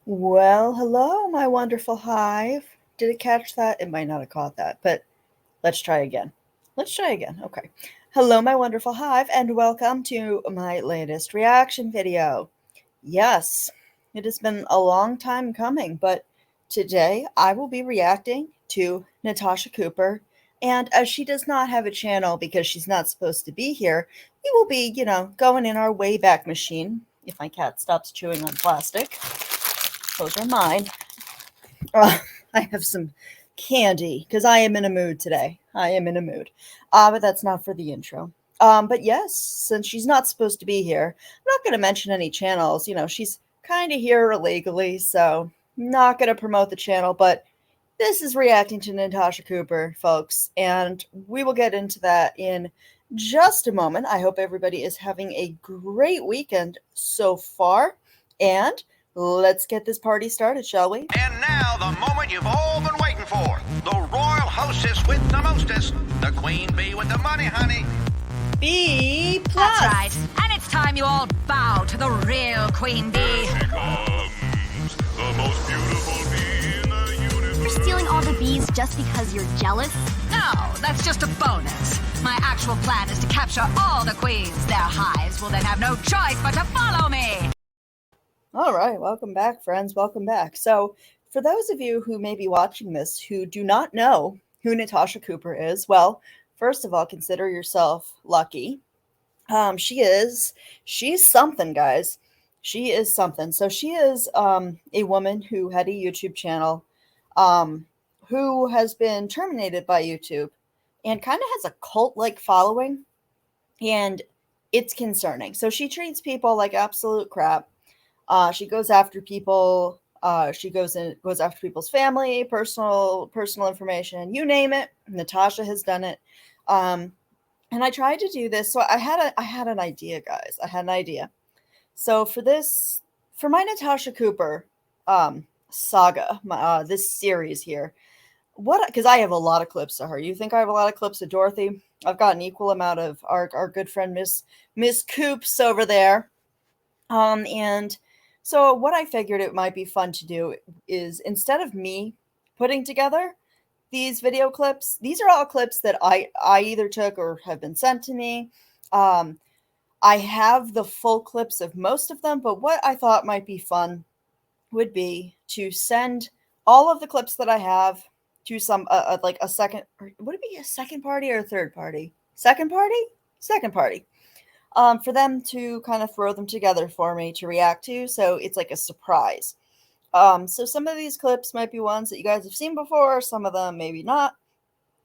Well, hello, my wonderful hive. Did it catch that? It might not have caught that, but let's try again. Let's try again. Okay. Hello, my wonderful hive, and welcome to my latest reaction video. Yes, it has been a long time coming, but today I will be reacting to Natasha Cooper. And as she does not have a channel because she's not supposed to be here, we will be, going in our Wayback Machine. If my cat stops chewing on plastic, those are mine. Uh, I have some candy because I am in a mood today. I am in a mood. But that's not for the intro. But yes, since she's not supposed to be here, I'm not going to mention any channels. She's kind of here illegally, so not going to promote the channel. But this is reacting to Natasha Cooper, folks, and we will get into that in just a moment. I hope everybody is having a great weekend so far, and let's get this party started, shall we? And now, the moment you've all been waiting for. The royal hostess with the mostest. The queen bee with the money, honey. Beeplus. That's right. And it's time you all bow to the real queen bee. Here she comes, the most beautiful bee in the universe. You're stealing all the bees just because you're jealous? No, that's just a bonus. My actual plan is to capture all the queens. Their hives will then have no choice but to follow me. All right, welcome back, friends. Welcome back. So, for those of you who may be watching this who do not know who Natasha Cooper is, well, first of all, consider yourself lucky. She's something, guys. She is something. So she is a woman who had a YouTube channel, who has been terminated by YouTube, and kind of has a cult-like following, and it's concerning. So she treats people like absolute crap. She goes after people. She goes after people's family, personal information, you name it. Natasha has done it. And I tried to do this. So I had an idea, guys. I had an idea. So for my Natasha Cooper saga, this series here, because I have a lot of clips of her. You think I have a lot of clips of Dorothy? I've got an equal amount of our good friend Miss Coops over there. And so what I figured it might be fun to do is, instead of me putting together these video clips, these are all clips that I either took or have been sent to me. I have the full clips of most of them, but what I thought might be fun would be to send all of the clips that I have to some like a second, would it be a second party or a third party? Second party. For them to kind of throw them together for me to react to, so it's like a surprise. So some of these clips might be ones that you guys have seen before, some of them maybe not.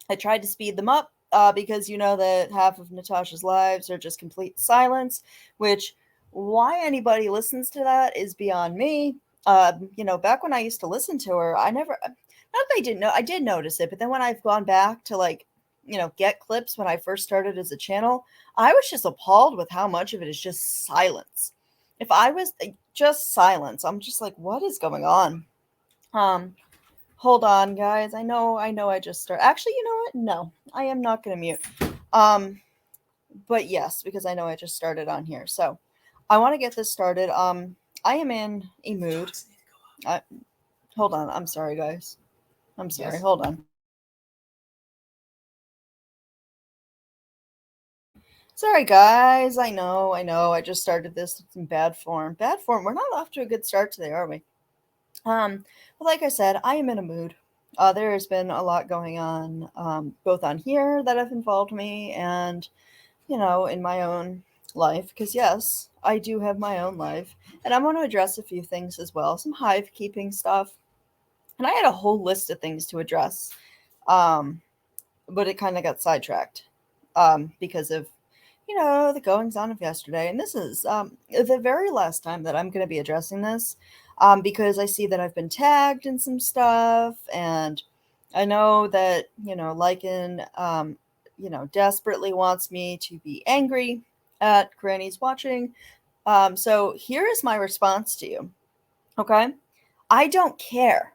I tried to speed them up because you know that half of Natasha's lives are just complete silence, which why anybody listens to that is beyond me. Back when I used to listen to her, not that I didn't know, I did notice it, but then when I've gone back to get clips when I first started as a channel, I was just appalled with how much of it is just silence. If I was just silence, I'm just like, what is going on? Hold on, guys. I know I just started. Actually, you know what? No, I am not going to mute. But yes, because I know I just started on here. So I want to get this started. I am in a mood. Hold on. I'm sorry, guys. I'm sorry. Yes. Hold on. Sorry, guys. I know. I just started this in bad form. Bad form. We're not off to a good start today, are we? Well, like I said, I am in a mood. There has been a lot going on, both on here that have involved me and, in my own life. Because, yes, I do have my own life. And I want to address a few things as well. Some hive keeping stuff. And I had a whole list of things to address. But it kind of got sidetracked because of the goings on of yesterday. And this is the very last time that I'm going to be addressing this, because I see that I've been tagged in some stuff, and I know that, Lycan, desperately wants me to be angry at Granny's watching. So here is my response to you. Okay? I don't care.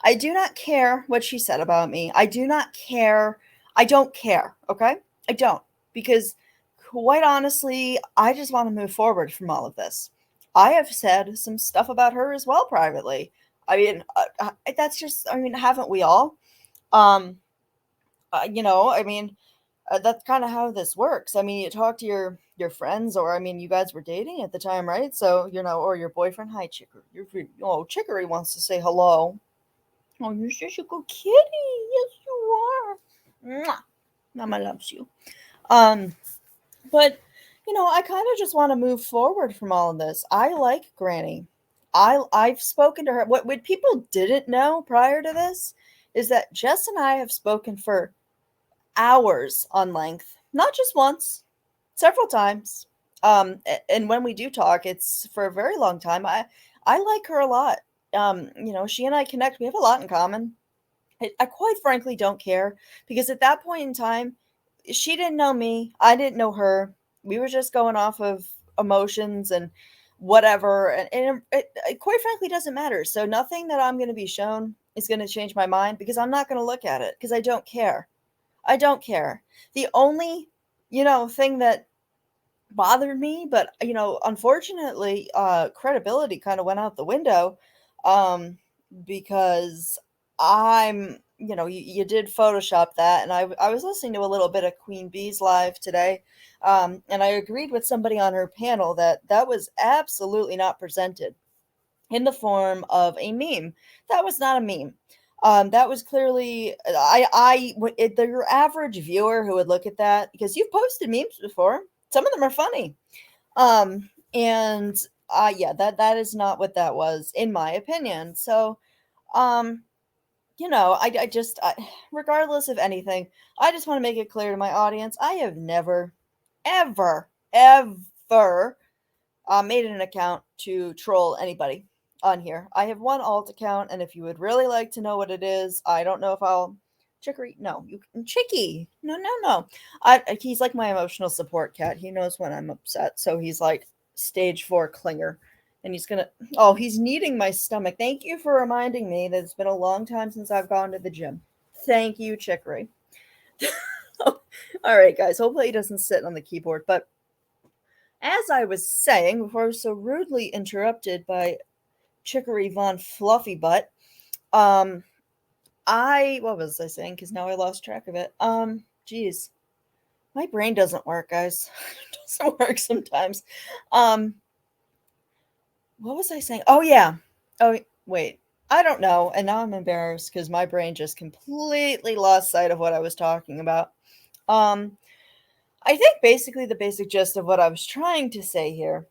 I do not care what she said about me. I do not care. I don't care. Okay? I don't. Because quite honestly, I just want to move forward from all of this. I have said some stuff about her as well privately. I mean, that's just, I mean, haven't we all? Um, I mean, that's kind of how this works. I mean, you talk to your friends, or I mean, you guys were dating at the time, right? So or your boyfriend. Hi, Chicory. Chicory wants to say hello. Oh, you're such a good kitty. Yes, you are. Mwah. Mama loves you. Um, but I kind of just want to move forward from all of this. I like Granny. I've spoken to her. What people didn't know prior to this is that Jess and I have spoken for hours on length, not just once, several times. And when we do talk, it's for a very long time. I like her a lot. She and I connect. We have a lot in common. I quite frankly don't care, because at that point in time, she didn't know me. I didn't know her. We were just going off of emotions and whatever. And it quite frankly doesn't matter. So nothing that I'm going to be shown is going to change my mind, because I'm not going to look at it, because I don't care. I don't care. The only, thing that bothered me, but unfortunately, credibility kind of went out the window, um, because you did Photoshop that, and I was listening to a little bit of Queen Bee's live today, and I agreed with somebody on her panel that that was absolutely not presented in the form of a meme. That was not a meme. That was clearly your average viewer who would look at that, because you've posted memes before. Some of them are funny. And yeah, that is not what that was, in my opinion. So, um, I just, regardless of anything, I just want to make it clear to my audience, I have never, ever, ever made an account to troll anybody on here. I have one alt account, and if you would really like to know what it is, I don't know if I'll. Chicory, no, you can. Chicky, no, no, no. He's like my emotional support cat. He knows when I'm upset, so he's like stage 4 clinger, and he's gonna. Oh, he's kneading my stomach. Thank you for reminding me that it's been a long time since I've gone to the gym. Thank you, Chicory. All right, guys. Hopefully he doesn't sit on the keyboard, but as I was saying before I was so rudely interrupted by Chicory Von Fluffy Butt, um, what was I saying? Because now I lost track of it. Geez, my brain doesn't work, guys. It doesn't work sometimes. Um, what was I saying? Oh yeah. Oh wait, I don't know. And now I'm embarrassed because my brain just completely lost sight of what I was talking about. Um, I think basically the basic gist of what I was trying to say here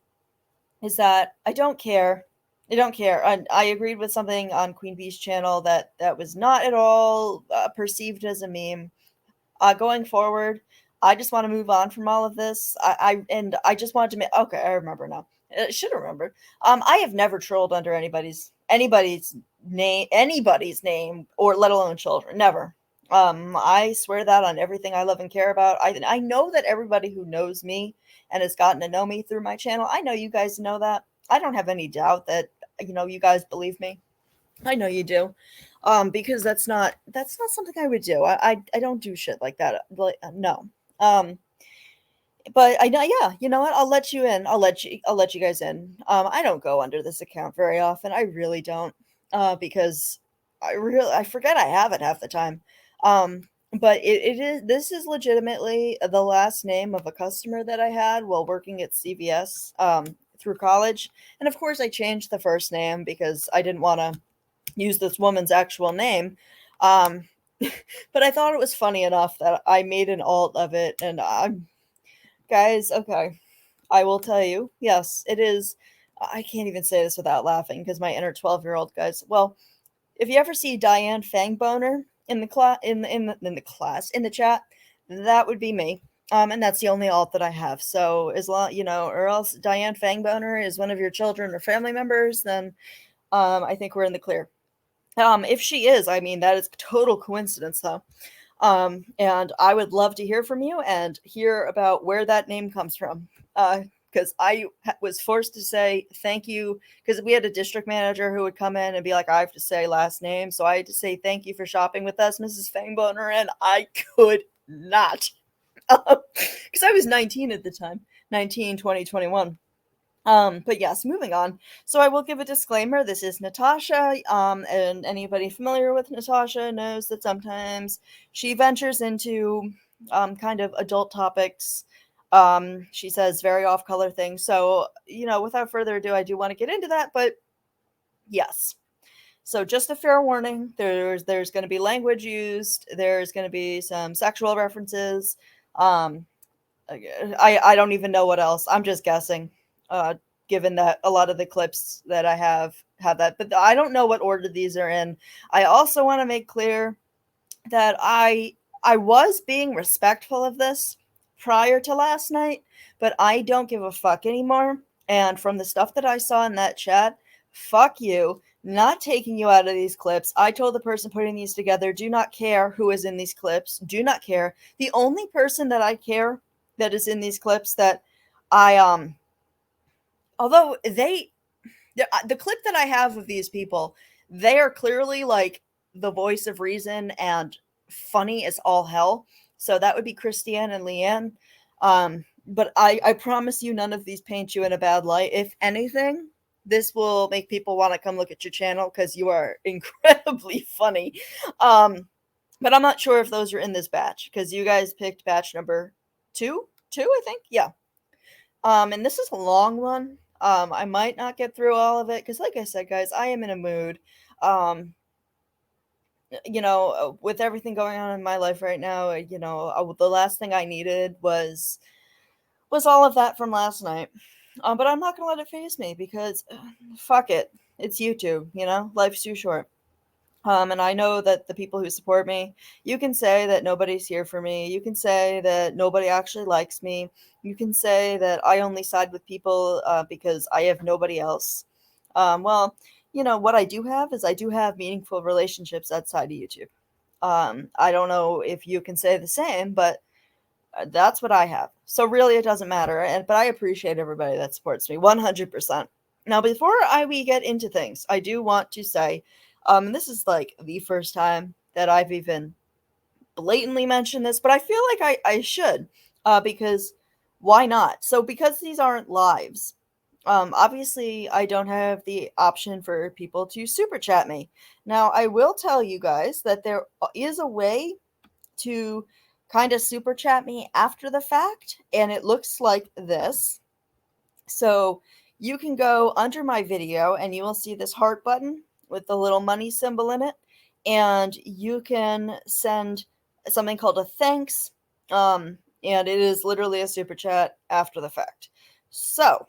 is that I don't care. I don't care. I agreed with something on Queen Bee's channel that was not at all perceived as a meme. Going forward, I just want to move on from all of this. I just wanted to make. Okay, I remember now. I should have remembered. I have never trolled under anybody's name, or let alone children. Never. I swear that on everything I love and care about. I know that everybody who knows me and has gotten to know me through my channel, I know you guys know that. I don't have any doubt that you guys believe me. I know you do. Because that's not something I would do. I don't do shit like that. Like, no. But I know, yeah, you know what? I'll let you in. I'll let you guys in. I don't go under this account very often. I really don't. Because I forget I have it half the time. But this is legitimately the last name of a customer that I had while working at CVS through college. And of course I changed the first name because I didn't want to use this woman's actual name. Um but I thought it was funny enough that I made an alt of it, and I'm guys, okay. I will tell you. Yes, it is. I can't even say this without laughing because my inner 12-year-old, guys. Well, if you ever see Diane Fangboner in the class in the chat, that would be me. And that's the only alt that I have. So as long or else Diane Fangboner is one of your children or family members, then I think we're in the clear. If she is, I mean, that is total coincidence, though. And I would love to hear from you and hear about where that name comes from. Because I was forced to say thank you, because we had a district manager who would come in and be like, I have to say last name. So I had to say thank you for shopping with us, Mrs. Fangboner, and I could not. Because I was 19 at the time, 19, 20, 21. But yes, moving on. So I will give a disclaimer. This is Natasha, and anybody familiar with Natasha knows that sometimes she ventures into kind of adult topics. She says very off-color things. So, without further ado, I do want to get into that, but yes. So just a fair warning, there's going to be language used, there's going to be some sexual references. Um, I don't even know what else. I'm just guessing, uh, given that a lot of the clips that I have that, but I don't know what order these are in. I also want to make clear that I was being respectful of this prior to last night, but I don't give a fuck anymore. And from the stuff that I saw in that chat, fuck you. Not taking you out of these clips. I told the person putting these together, do not care who is in these clips. Do not care. The only person that I care that is in these clips that I although the clip that I have of these people, they are clearly like the voice of reason and funny as all hell. So that would be Christiane and Leanne. But I promise you, none of these paint you in a bad light. If anything, this will make people want to come look at your channel because you are incredibly funny. But I'm not sure if those are in this batch because you guys picked batch number two, I think. Yeah. And this is a long one. I might not get through all of it because, like I said, guys, I am in a mood. Um, with everything going on in my life right now, the last thing I needed was all of that from last night. But I'm not gonna let it phase me because, fuck it, it's YouTube. Life's too short. And I know that the people who support me, you can say that nobody's here for me. You can say that nobody actually likes me. You can say that I only side with people because I have nobody else. Well, what I do have is I do have meaningful relationships outside of YouTube. I don't know if you can say the same, but that's what I have. So really, it doesn't matter. But I appreciate everybody that supports me 100%. Now, before we get into things, I do want to say, this is like the first time that I've even blatantly mentioned this, but I feel like I should, because why not? So because these aren't lives, obviously I don't have the option for people to super chat me. Now, I will tell you guys that there is a way to kind of super chat me after the fact, and it looks like this. So you can go under my video and you will see this heart button with the little money symbol in it, and you can send something called a thanks, and it is literally a super chat after the fact. So,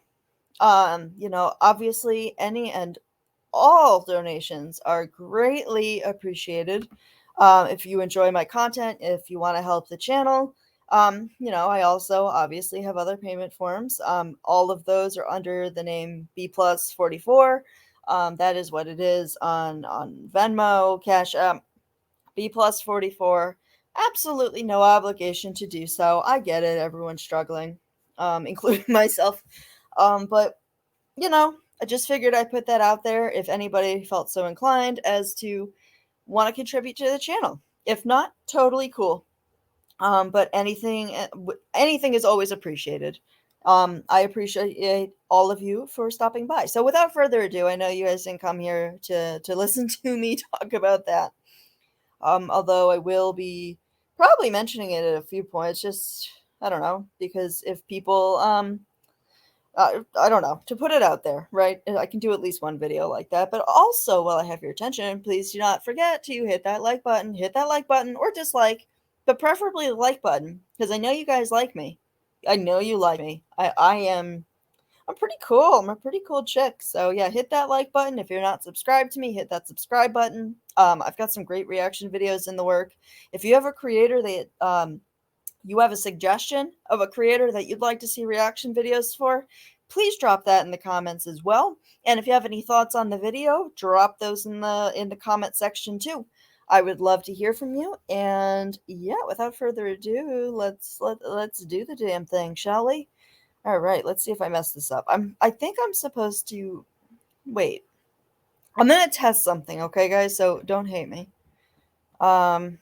obviously any and all donations are greatly appreciated. If you enjoy my content, if you want to help the channel, I also obviously have other payment forms. All of those are under the name Beeplus 44. That is what it is on Venmo, Cashapp, Beeplus 44. Absolutely no obligation to do so. I get it. Everyone's struggling, including myself. But I just figured I'd put that out there if anybody felt so inclined as to want to contribute to the channel. If not, totally cool. But anything is always appreciated. I appreciate all of you for stopping by. So without further ado, I know you guys didn't come here to listen to me talk about that. Although I will be probably mentioning it at a few points, just I don't know, because if people I don't know, to put it out there, right? I can do at least one video like that. But also, while I have your attention, please do not forget to hit that like button, or dislike, but preferably the like button, because I know you guys like me. I know you like me. I'm pretty cool. I'm a pretty cool chick. So yeah, hit that like button. If you're not subscribed to me, hit that subscribe button. I've got some great reaction videos in the work. If you have a creator that you have a suggestion of a creator that you'd like to see reaction videos for, please drop that in the comments as well. And if you have any thoughts on the video, drop those in the comment section too. I would love to hear from you. And yeah, without further ado, let's do the damn thing, shall we? All right, let's see if I mess this up. I think I'm supposed to wait. I'm gonna test something, okay, guys? So don't hate me. Um,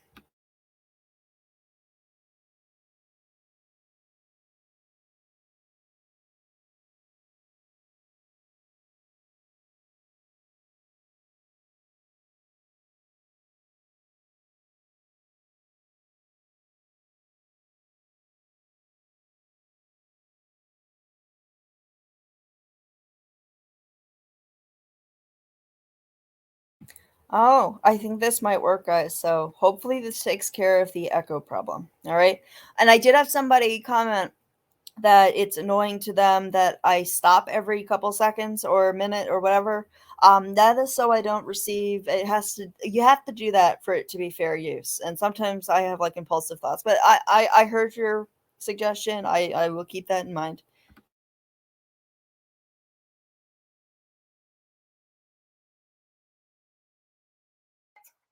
Oh, I think this might work, guys. So hopefully this takes care of the echo problem. All right. And I did have somebody comment that it's annoying to them that I stop every couple seconds or a minute or whatever. That is so I don't receive. You have to do that for it to be fair use. And sometimes I have like impulsive thoughts, but I heard your suggestion. I will keep that in mind.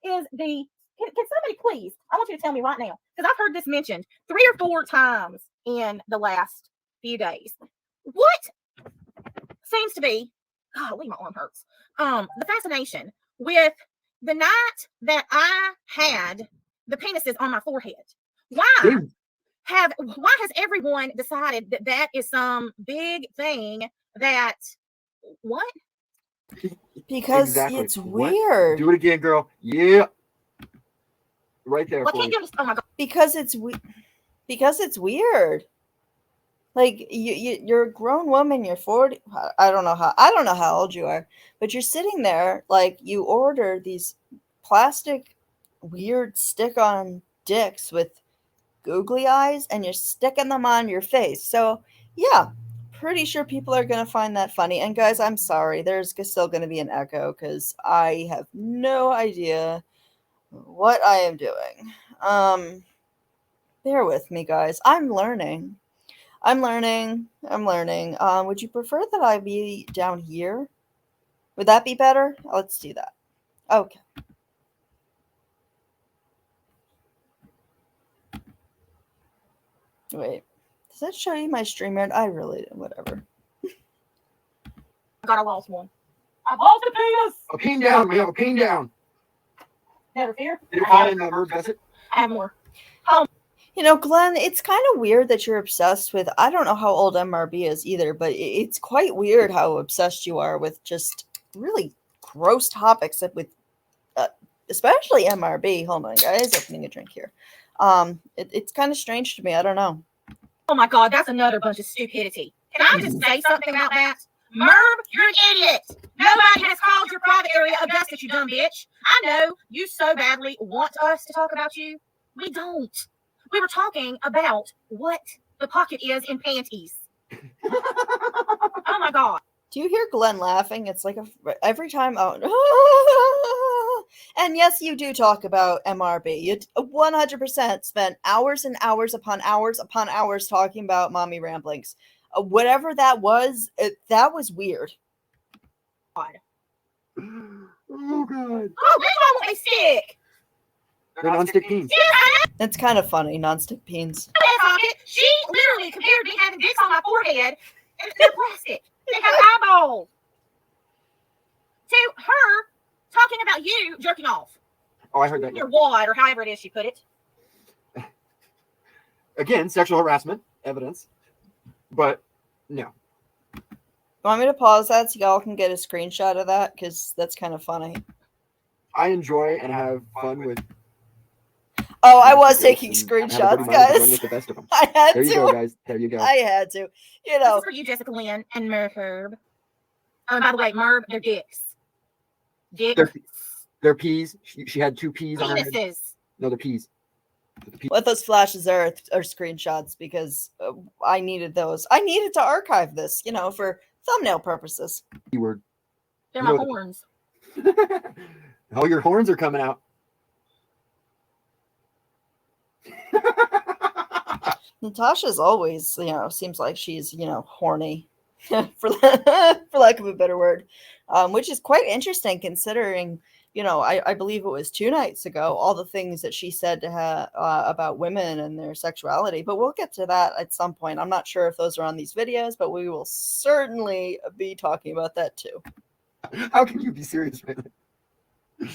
Is the can somebody please? I want you to tell me right now because I've heard this mentioned 3 or 4 times in the last few days. What seems to be? Golly, my arm hurts. The fascination with the night that I had the penises on my forehead. Why has everyone decided that that is some big thing that what? Because Exactly. it's What? weird. Do it again, girl. Yeah. Right there. Well, For can't you. you oh my god. Because it's weird. Like you're a grown woman, you're 40. I don't know how old you are, but you're sitting there like you order these plastic weird stick-on dicks with googly eyes and you're sticking them on your face. So, yeah, pretty sure people are going to find that funny. And guys, I'm sorry. There's still going to be an echo cuz I have no idea what I am doing. Bear with me, guys. I'm learning. I'm learning. Would you prefer that I be down here? Would that be better? Let's do that. Okay. Wait. Does that show you my StreamYard? I really whatever. God, I lost one. I lost a penis. A peen down. We have a peen down. Never fear. Did you find in Merv Bassett? I have more. You know, Glenn, it's kind of weird that you're obsessed with. I don't know how old MRB is either, but it's quite weird how obsessed you are with just really gross topics with, especially MRB. Hold on, guys, opening a drink here. It's kind of strange to me. I don't know. Oh my god, that's another bunch of stupidity. Can I just say something about that? Merv, you're an idiot. Nobody has called your private area Augusta, you dumb bitch. I know you so badly want us to talk about you. We don't. We were talking about what the pocket is in panties. Oh my god. Do you hear Glenn laughing? It's like every time. Oh, and yes, you do talk about MRB. You 100% spent hours and hours upon hours talking about mommy ramblings. Whatever that was weird. Oh God. Oh, what's wrong with a stick? They're non-stick peens. Yes, I know It's kind of funny, non-stick peens. that pocket. She literally compared me having dicks on my forehead, and they're plastic. They have eyeballs. To her talking about you jerking off. Oh, I heard that. Your wad, or however it is she put it. Again, sexual harassment evidence. But no. Want me to pause that so y'all can get a screenshot of that? Because that's kind of funny. I enjoy and have fun with. Oh, I was taking screenshots, guys. The best of them. I had There you to. go, guys. There you go. I had to. You This know. is for you, Jessica Lynn and Merv. Oh, and by the way, Merv, they're dicks. Dicks. They're peas. She had 2 peas on her head. Penises. No, they're peas. The peas. What those flashes are screenshots because I needed those. I needed to archive this, for thumbnail purposes. Keyword. They're You my know horns. Oh, your horns are coming out. Natasha's always, seems like she's, horny, for lack of a better word, which is quite interesting considering, I believe it was 2 nights ago, all the things that she said to her about women and their sexuality. But we'll get to that at some point. I'm not sure if those are on these videos, but we will certainly be talking about that too. How can you be serious right now?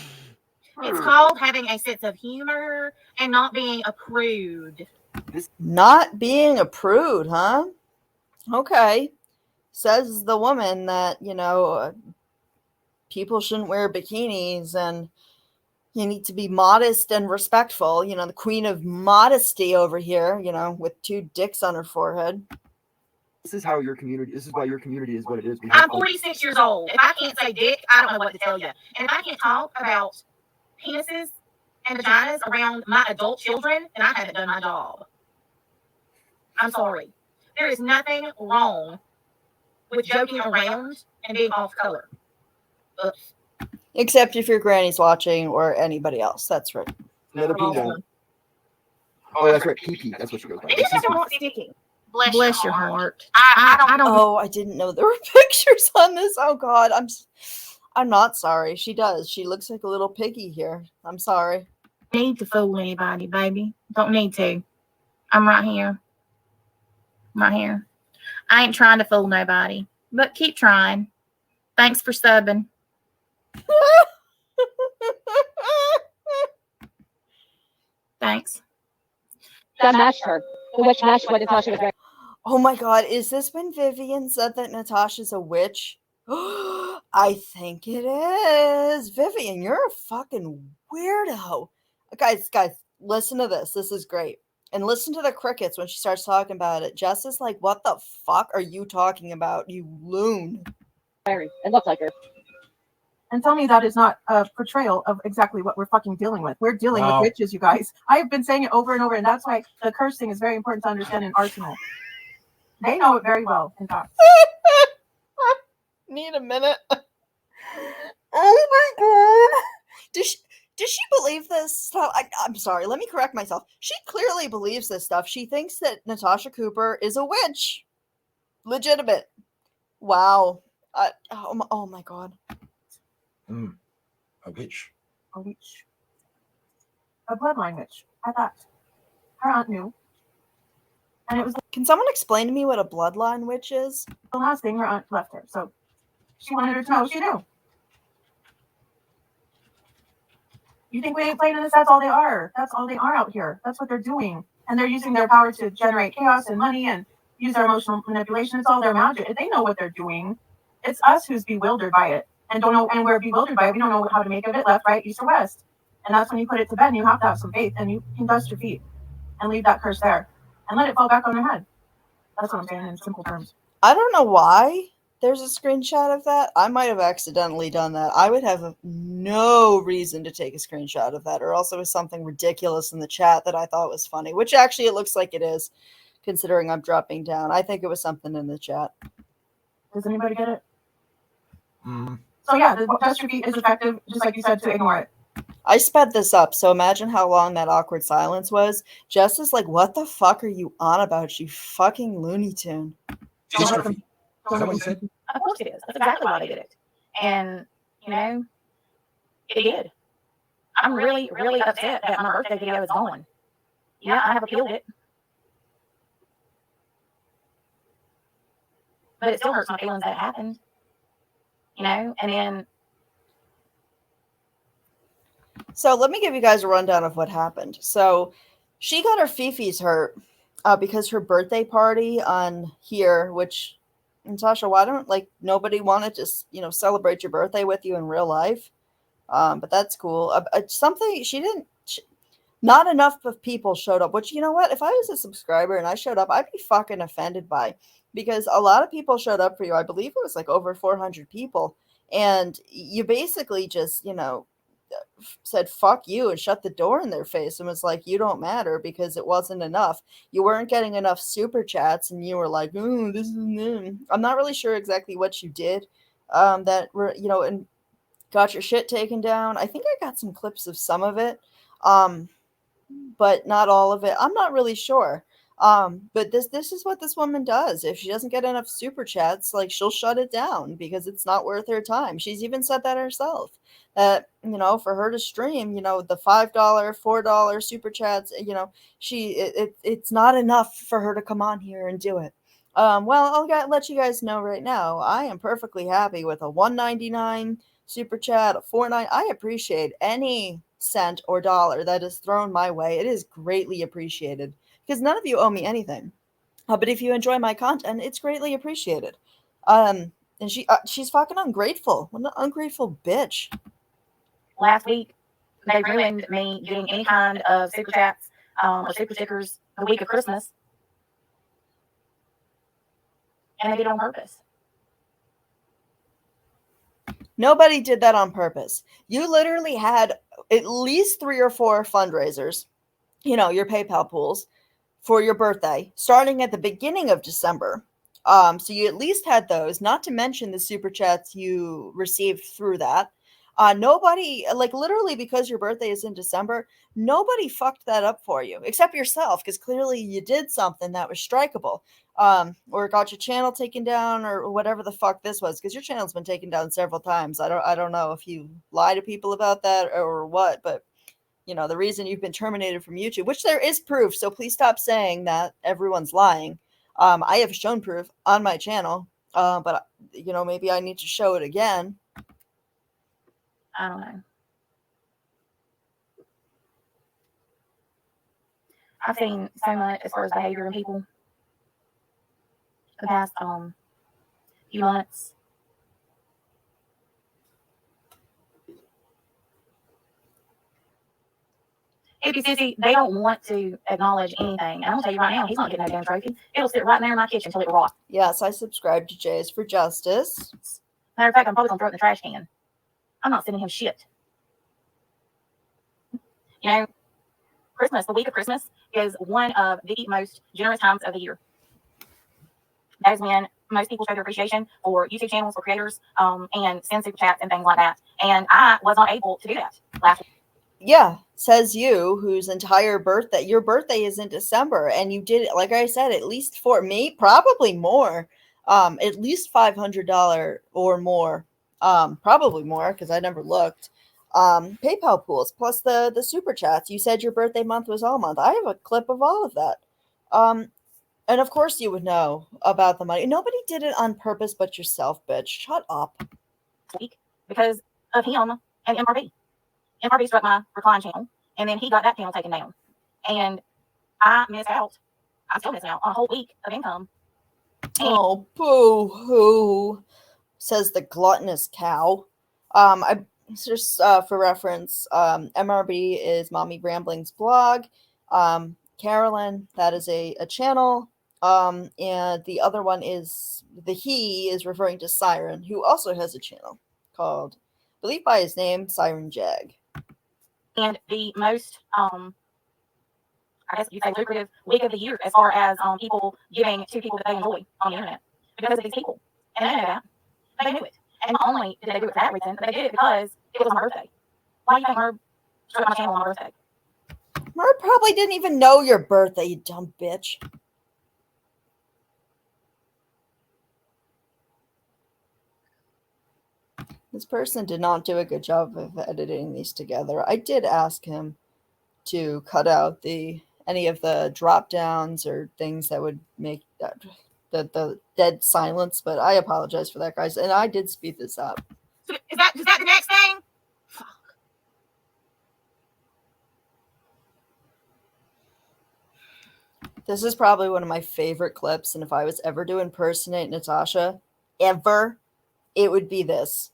It's called having a sense of humor and not being a prude. Not being a prude, huh? Okay. Says the woman that, people shouldn't wear bikinis and you need to be modest and respectful. The queen of modesty over here, with 2 dicks on her forehead. This is how your community. This is why your community is what it is. We have I'm 46 years old. If I can't say dick, I don't know what to tell you. And if I can't talk about penises and vaginas around my adult children, then I haven't done my job. I'm sorry. There is nothing wrong with joking around and being off color. Oops. Except if your granny's watching or anybody else. That's right. Another pee down. Oh, that's right. Pee. That's what she goes by. It just doesn't want sticking. Bless your heart. I don't. Oh, I didn't know there were pictures on this. Oh God, I'm not sorry. She does. She looks like a little piggy here. I'm sorry. Need to fool anybody, baby. Don't need to. I'm right here. I'm right here. I ain't trying to fool nobody, but keep trying. Thanks for subbing. Thanks. That matched her. Which matched what Natasha was wearing. Oh my God, is this when Vivian said that Natasha's a witch? I think it is. Vivian, you're a fucking weirdo. Guys, listen to this. This is great. And listen to the crickets when she starts talking about it. Jess is like, what the fuck are you talking about, you loon? It looked like her. And tell me that is not a portrayal of exactly what we're fucking dealing with. We're dealing with witches, you guys. I have been saying it over and over, and that's why the curse thing is very important to understand in Arsenal. They know it very well, in fact. Need a minute. Oh my God. Does she believe this stuff? I'm sorry, let me correct myself. She clearly believes this stuff. She thinks that Natasha Cooper is a witch. Legitimate. Wow. Oh my God. A witch. A witch. A bloodline witch. I thought. Her aunt knew. And it was Can someone explain to me what a bloodline witch is? the last thing her aunt left her. So she wanted her to know she knew. You think we ain't playing in this? That's all they are. That's all they are out here. That's what they're doing. And they're using their power to generate chaos and money and use their emotional manipulation. It's all their magic. They know what they're doing. It's us who's bewildered by it and don't know. And we're bewildered by it. We don't know how to make of it left, right, east, or west. And that's when you put it to bed and you have to have some faith and you can dust your feet and leave that curse there and let it fall back on their head. That's what I'm saying in simple terms. I don't know why there's a screenshot of that. I might have accidentally done that. I would have no reason to take a screenshot of that, or else it was something ridiculous in the chat that I thought was funny, which actually it looks like it is, considering I'm dropping down. I think it was something in the chat. Does anybody get it? So yeah, the dust your feet is effective, just like you said, to ignore it. I sped this up, so imagine how long that awkward silence was. Jess is like, what the fuck are you on about, you fucking Looney Tune? Is that what you said? Of course it is. That's exactly why they did it. And, you know, it did. I'm really, really upset that my birthday video is gone. Yeah, I have appealed it. But it still hurts my feelings that it happened. You know, and then... So let me give you guys a rundown of what happened. So she got her fifis hurt because her birthday party on here, which... Natasha, why don't nobody want to just celebrate your birthday with you in real life? But that's cool. Something she didn't. Not enough of people showed up. Which, you know what? If I was a subscriber and I showed up, I'd be fucking offended by, because a lot of people showed up for you. I believe it was like over 400 people, and you basically just said fuck you and shut the door in their face and was like, you don't matter, because it wasn't enough. You weren't getting enough super chats, and you were like, oh, this is I'm not really sure exactly what you did that were and got your shit taken down. I think I got some clips of some of it, but not all of it. I'm not really sure. But this is what this woman does. If she doesn't get enough super chats, she'll shut it down because it's not worth her time. She's even said that herself. That for her to stream, the $5, $4 super chats, it's not enough for her to come on here and do it. Well, I'll let you guys know right now. I am perfectly happy with a $1.99 super chat, a $4.99. I appreciate any cent or dollar that is thrown my way. It is greatly appreciated, because none of you owe me anything. But if you enjoy my content, it's greatly appreciated. And she's fucking ungrateful. What an ungrateful bitch. Last week, they ruined me getting any kind of super chats or super stickers the week of Christmas. And they did it on purpose. Nobody did that on purpose. You literally had at least 3 or 4 fundraisers, your PayPal pools for your birthday, starting at the beginning of December. So you at least had those, not to mention the super chats you received through that. Nobody, like literally because your birthday is in December, nobody fucked that up for you, except yourself, because clearly you did something that was strikeable. Or got your channel taken down or whatever the fuck this was, because your channel's been taken down several times. I don't know if you lie to people about that or what, but the reason you've been terminated from YouTube, which there is proof, so please stop saying that everyone's lying. I have shown proof on my channel, but maybe I need to show it again. I don't know. I've seen so much as far as behavior in people the past few months. Hippie Sissy, they don't want to acknowledge anything. And I'm going to tell you right now, he's not getting no damn trophy. It'll sit right there in my kitchen until it rots. Yes, I subscribe to J's for Justice. Matter of fact, I'm probably going to throw it in the trash can. I'm not sending him shit. Christmas, the week of Christmas, is one of the most generous times of the year. That is when most people show their appreciation for YouTube channels, for creators, and send super chats and things like that. And I was not able to do that last week. Yeah, says you, whose entire birthday, your birthday is in December, and you did it, like I said, at least for me, probably more, at least $500 or more, probably more, because I never looked, PayPal pools, plus the super chats. You said your birthday month was all month. I have a clip of all of that. And of course you would know about the money. Nobody did it on purpose but yourself, bitch. Shut up. Because of him and MRB. MRB struck my recline channel, and then he got that channel taken down. And I missed out. I still missed out on a whole week of income. Oh, boo-hoo, says the gluttonous cow. Just for reference, MRB is Mommy Rambling's blog. Carolyn, that is a channel. And the other one is, he is referring to Siren, who also has a channel called, I believe by his name, Siren Jag. And the most, I guess you'd say, lucrative week of the year as far as people giving to people that they enjoy on the internet because of these people. And they know that. They knew it. And not only did they do it for that reason, but they did it because it was my birthday. Why do you think Merb struck my channel on my birthday? Merb probably didn't even know your birthday, you dumb bitch. This person did not do a good job of editing these together. I did ask him to cut out any of the drop downs or things that would make the dead silence, but I apologize for that, guys. And I did speed this up. Is that the next thing? Fuck. This is probably one of my favorite clips, and if I was ever to impersonate Natasha, ever, it would be this.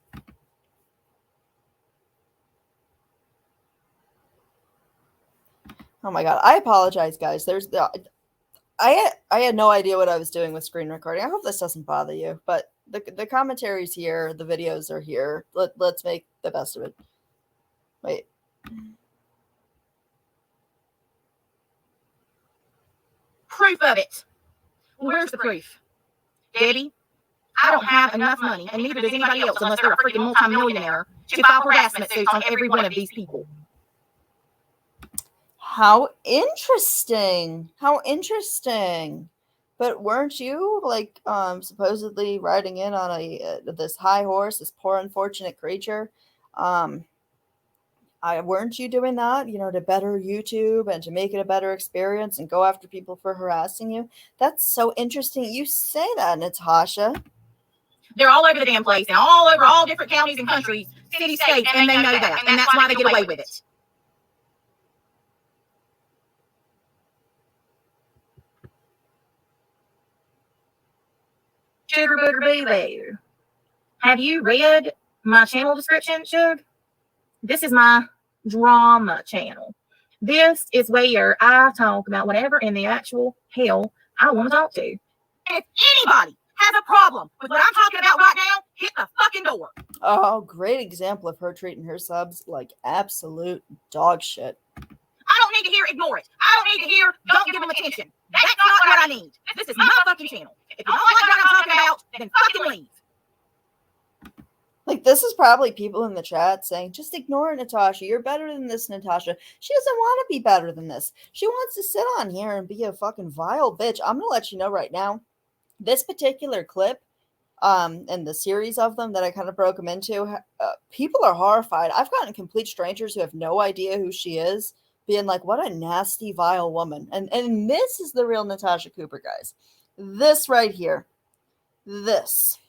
Oh my god, I apologize, guys. I had no idea what I was doing with screen recording. I hope this doesn't bother you, but the commentary's here, the videos are here. Let's make the best of it. Wait. Proof of it. Where's the proof? Debbie, I don't have enough money, and neither does anybody else unless they're a freaking multimillionaire, to file harassment suits on every one of these people. How interesting. How interesting. But weren't you, like, supposedly riding in on this high horse, this poor unfortunate creature? Weren't you doing that, to better YouTube and to make it a better experience and go after people for harassing you? That's so interesting. You say that, Natasha. They're all over the damn place and all over all different counties and countries, cities, states, and they know that. And that's why they get away with it. Sugar Booger Boo Bear. Have you read my channel description, Sugar? This is my drama channel. This is where I talk about whatever in the actual hell I want to talk to. And if anybody has a problem with what I'm talking about right now, hit the fucking door. Oh, great example of her treating her subs like absolute dog shit. I don't need to hear ignore it. I don't need to hear don't give them attention. That's not what I need. This is my fucking channel. If you don't like what I'm talking about, then fucking leave. Like, this is probably people in the chat saying, just ignore it, Natasha. You're better than this, Natasha. She doesn't want to be better than this. She wants to sit on here and be a fucking vile bitch. I'm going to let you know right now, this particular clip, and the series of them that I kind of broke them into, people are horrified. I've gotten complete strangers who have no idea who she is, being like, what a nasty, vile woman. And this is the real Natasha Cooper, guys. This right here. This.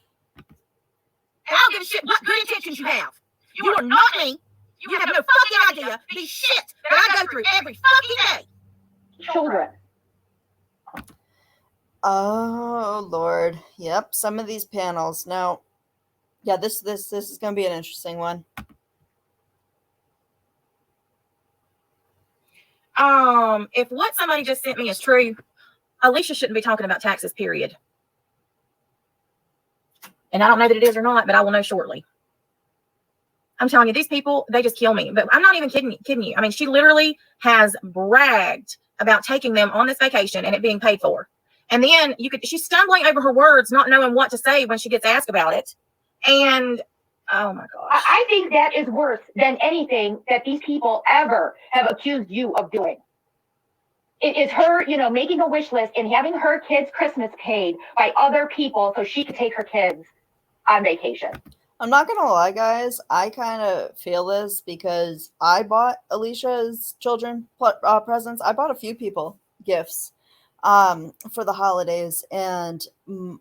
And I don't give a shit what good intentions you have. You are not me. You have no fucking idea the shit that I go through every fucking day. Children. Oh, Lord. Yep, some of these panels. Now, yeah, this is going to be an interesting one. If what somebody just sent me is true, Alicia shouldn't be talking about taxes, period. And I don't know that it is or not, but I will know shortly. I'm telling you, these people, they just kill me. But I'm not even kidding you. I mean, she literally has bragged about taking them on this vacation and it being paid for. And then she's stumbling over her words, not knowing what to say when she gets asked about it. And oh my gosh. I think that is worse than anything that these people ever have accused you of doing. It is her, making a wish list and having her kids' Christmas paid by other people so she could take her kids on vacation. I'm not going to lie, guys. I kind of feel this because I bought Alicia's children presents. I bought a few people gifts for the holidays, and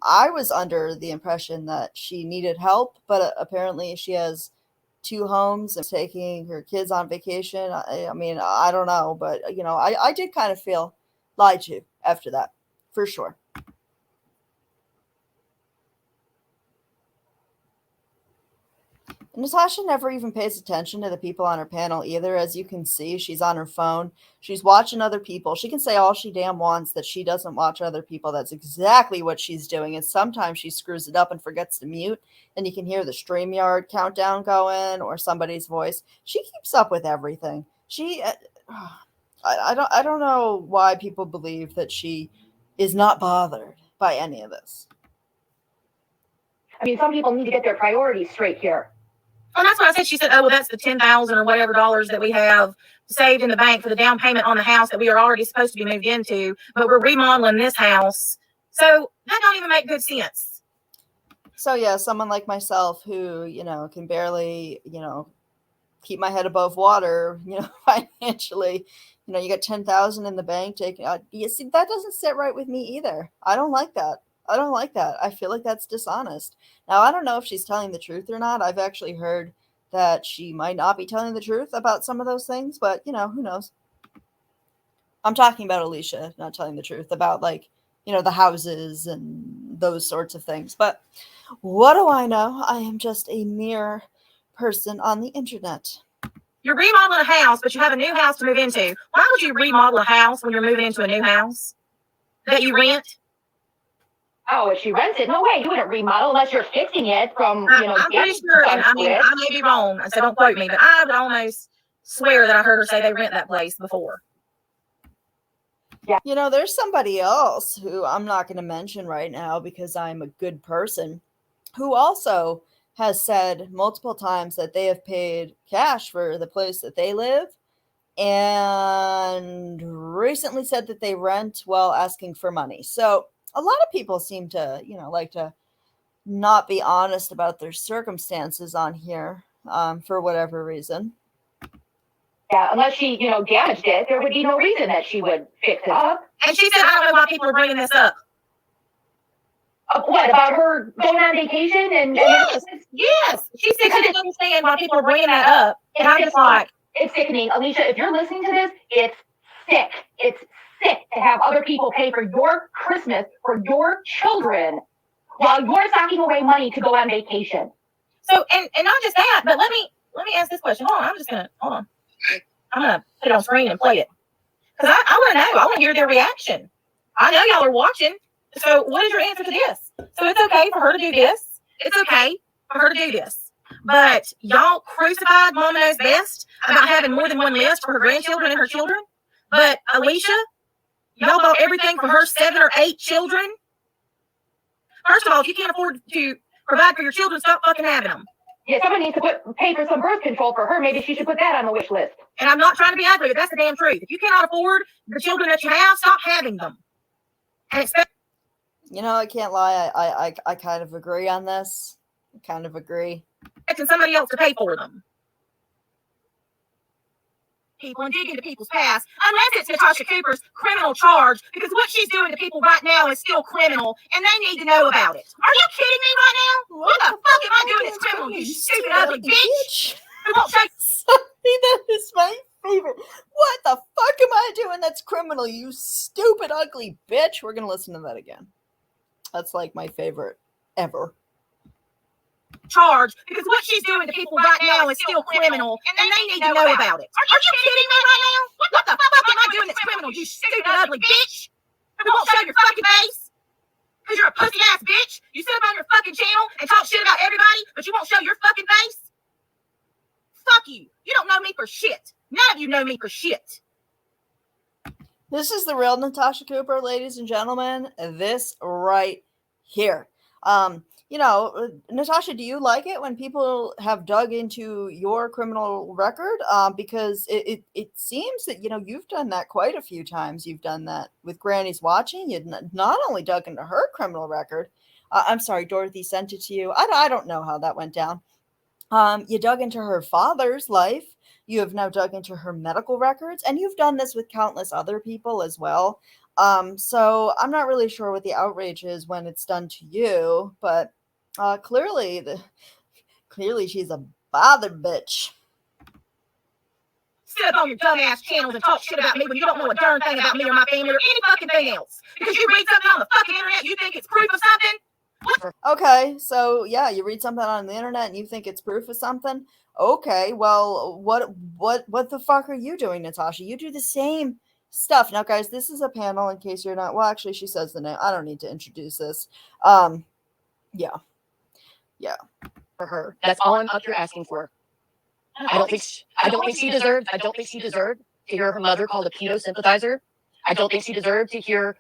I was under the impression that she needed help, but apparently she has 2 homes and taking her kids on vacation. I mean, I don't know, but I did kind of feel lied to after that, for sure. Natasha never even pays attention to the people on her panel either. As you can see, she's on her phone. She's watching other people. She can say all she damn wants that she doesn't watch other people. That's exactly what she's doing. And sometimes she screws it up and forgets to mute. And you can hear the StreamYard countdown going or somebody's voice. She keeps up with everything. I don't know why people believe that she is not bothered by any of this. I mean, some people need to get their priorities straight here. And that's what I said. She said, oh, well, that's the $10,000 or whatever dollars that we have saved in the bank for the down payment on the house that we are already supposed to be moved into, but we're remodeling this house. So that don't even make good sense. So, yeah, someone like myself who, can barely, keep my head above water, financially, you got $10,000 in the bank. You see, that doesn't sit right with me either. I don't like that. I feel like that's dishonest. Now, I don't know if she's telling the truth or not. I've actually heard that she might not be telling the truth about some of those things, but, who knows? I'm talking about Alicia not telling the truth about, the houses and those sorts of things. But what do I know? I am just a mere person on the internet. You're remodeling a house, but you have a new house to move into. Why would you remodel a house when you're moving into a new house that you rent? Oh, if she rents it, no way. You wouldn't remodel unless you're fixing it from, I'm pretty sure, and I mean, I may be wrong, so don't quote me, but I would almost swear that I heard her say they rent that place before. Yeah. There's somebody else who I'm not going to mention right now because I'm a good person, who also has said multiple times that they have paid cash for the place that they live, and recently said that they rent while asking for money. So a lot of people seem to, like to not be honest about their circumstances on here for whatever reason. Yeah, unless she, damaged it, there would be no reason that she would fix it up. And she said, I don't know why people are bringing this up. What, about her going on vacation? Yes. She said she didn't understand why people are bringing that up. And I'm just like, it's sickening. Alicia, if you're listening to this, it's sick. It's sick to have other people pay for your Christmas for your children while you're socking away money to go on vacation. So, and not just that, but let me ask this question. Hold on. I'm gonna put it on screen and play it because I want to know. I want to hear their reaction. I know y'all are watching. So, what is your answer to this? So it's okay for her to do this. It's okay for her to do this. But y'all crucified Mama Knows Best about having more than one list for her grandchildren and her children. But Alicia, y'all bought everything for her 7 or 8 children. First of all, if you can't afford to provide for your children, stop fucking having them. Yeah, someone needs to pay for some birth control for her. Maybe she should put that on the wish list. And I'm not trying to be ugly, but that's the damn truth. If you cannot afford the children that you have, stop having them. And expect. You know, I can't lie. I kind of agree on this. I kind of agree. Expecting somebody else to pay for them. People and dig into people's past, unless it's Natasha Cooper's criminal charge, because what she's doing to people right now is still criminal, and they need to know about it. Are you kidding me right now? What the fuck am I doing that's criminal, you stupid ugly bitch? Who won't show Sorry, that is my favorite. What the fuck am I doing that's criminal, you stupid ugly bitch? We're gonna listen to that again. That's like my favorite ever. charge, because what she's doing to people right now is still criminal, and they need to know about it. Are you kidding me right now? What the fuck am I doing that's criminal, you stupid ugly bitch? Who won't show your fucking face? Because you're a pussy ass bitch. You sit up on your fucking channel and talk shit about everybody, but you won't show your fucking face? Fuck you. You don't know me for shit. None of you know me for shit. This is the real Natasha Cooper, ladies and gentlemen. This right here. You know, Natasha, do you like it when people have dug into your criminal record? Because it seems that, you know, you've done that quite a few times. You've done that with Granny's Watching. You not only dug into her criminal record. I'm sorry, Dorothy sent it to you. I don't know how that went down. You dug into her father's life. You have now dug into her medical records, and you've done this with countless other people as well. So I'm not really sure what the outrage is when it's done to you, but clearly she's a bother bitch. Sit up on your dumbass channels and talk shit about me when you don't know a darn thing about me or my family or any fucking thing else. Because you read something on the fucking internet, you think it's proof of something? Okay, so yeah, you read something on the internet and you think it's proof of something. Okay, well, what the fuck are you doing, Natasha? You do the same stuff. Now, guys, this is a panel in case you're not. Well, actually, she says the name. I don't need to introduce this. Yeah. For her, that's all I'm up here asking for. I don't think she deserved to hear her mother called a pedo sympathizer. I don't think she deserved to hear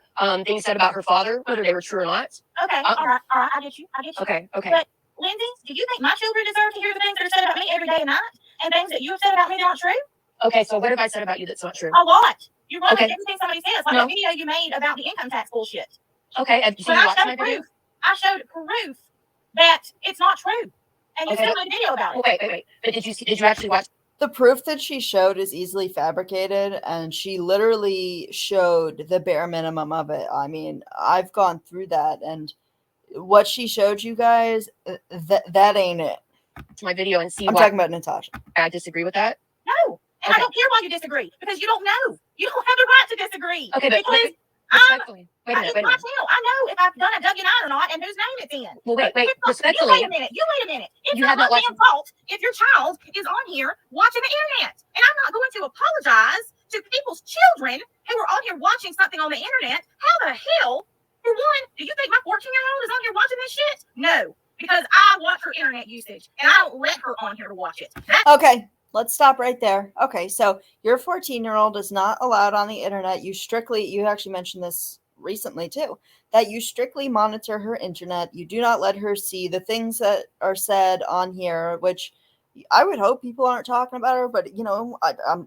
things said about her father, whether they were true or not. Okay, all right, I get you. Okay. But Lindsay, do you think my children deserve to hear the things that are said about me every day and night, and things that you have said about me that aren't true? Okay, so what have I said about you that's not true? A lot. You run Okay. with everything somebody says, like the video you made about the income tax bullshit. Okay, have you watched my video? I showed proof that it's not true, and you still made a video about it. Wait. But did you actually watch? The proof that she showed is easily fabricated, and she literally showed the bare minimum of it. I mean, I've gone through that, and what she showed you guys, that ain't it. My video and see. I'm talking about Natasha. I disagree with that. No, and I don't care why you disagree, because you don't know. You don't have the right to disagree. Okay, but respectfully. Wait a minute. I know if I've done a Doug and I or not, and whose name it's in. Well, wait. Respectfully. You wait a minute. It's not my damn fault if your child is on here watching the internet. And I'm not going to apologize to people's children who are on here watching something on the internet. How the hell, for one, do you think my 14-year-old is on here watching this shit? No, because I watch her internet usage, and I don't let her on here to watch it. Okay. Let's stop right there. Okay, so your 14-year-old is not allowed on the internet. You actually mentioned this recently too, that you strictly monitor her internet. You do not let her see the things that are said on here, which I would hope people aren't talking about her, but you know,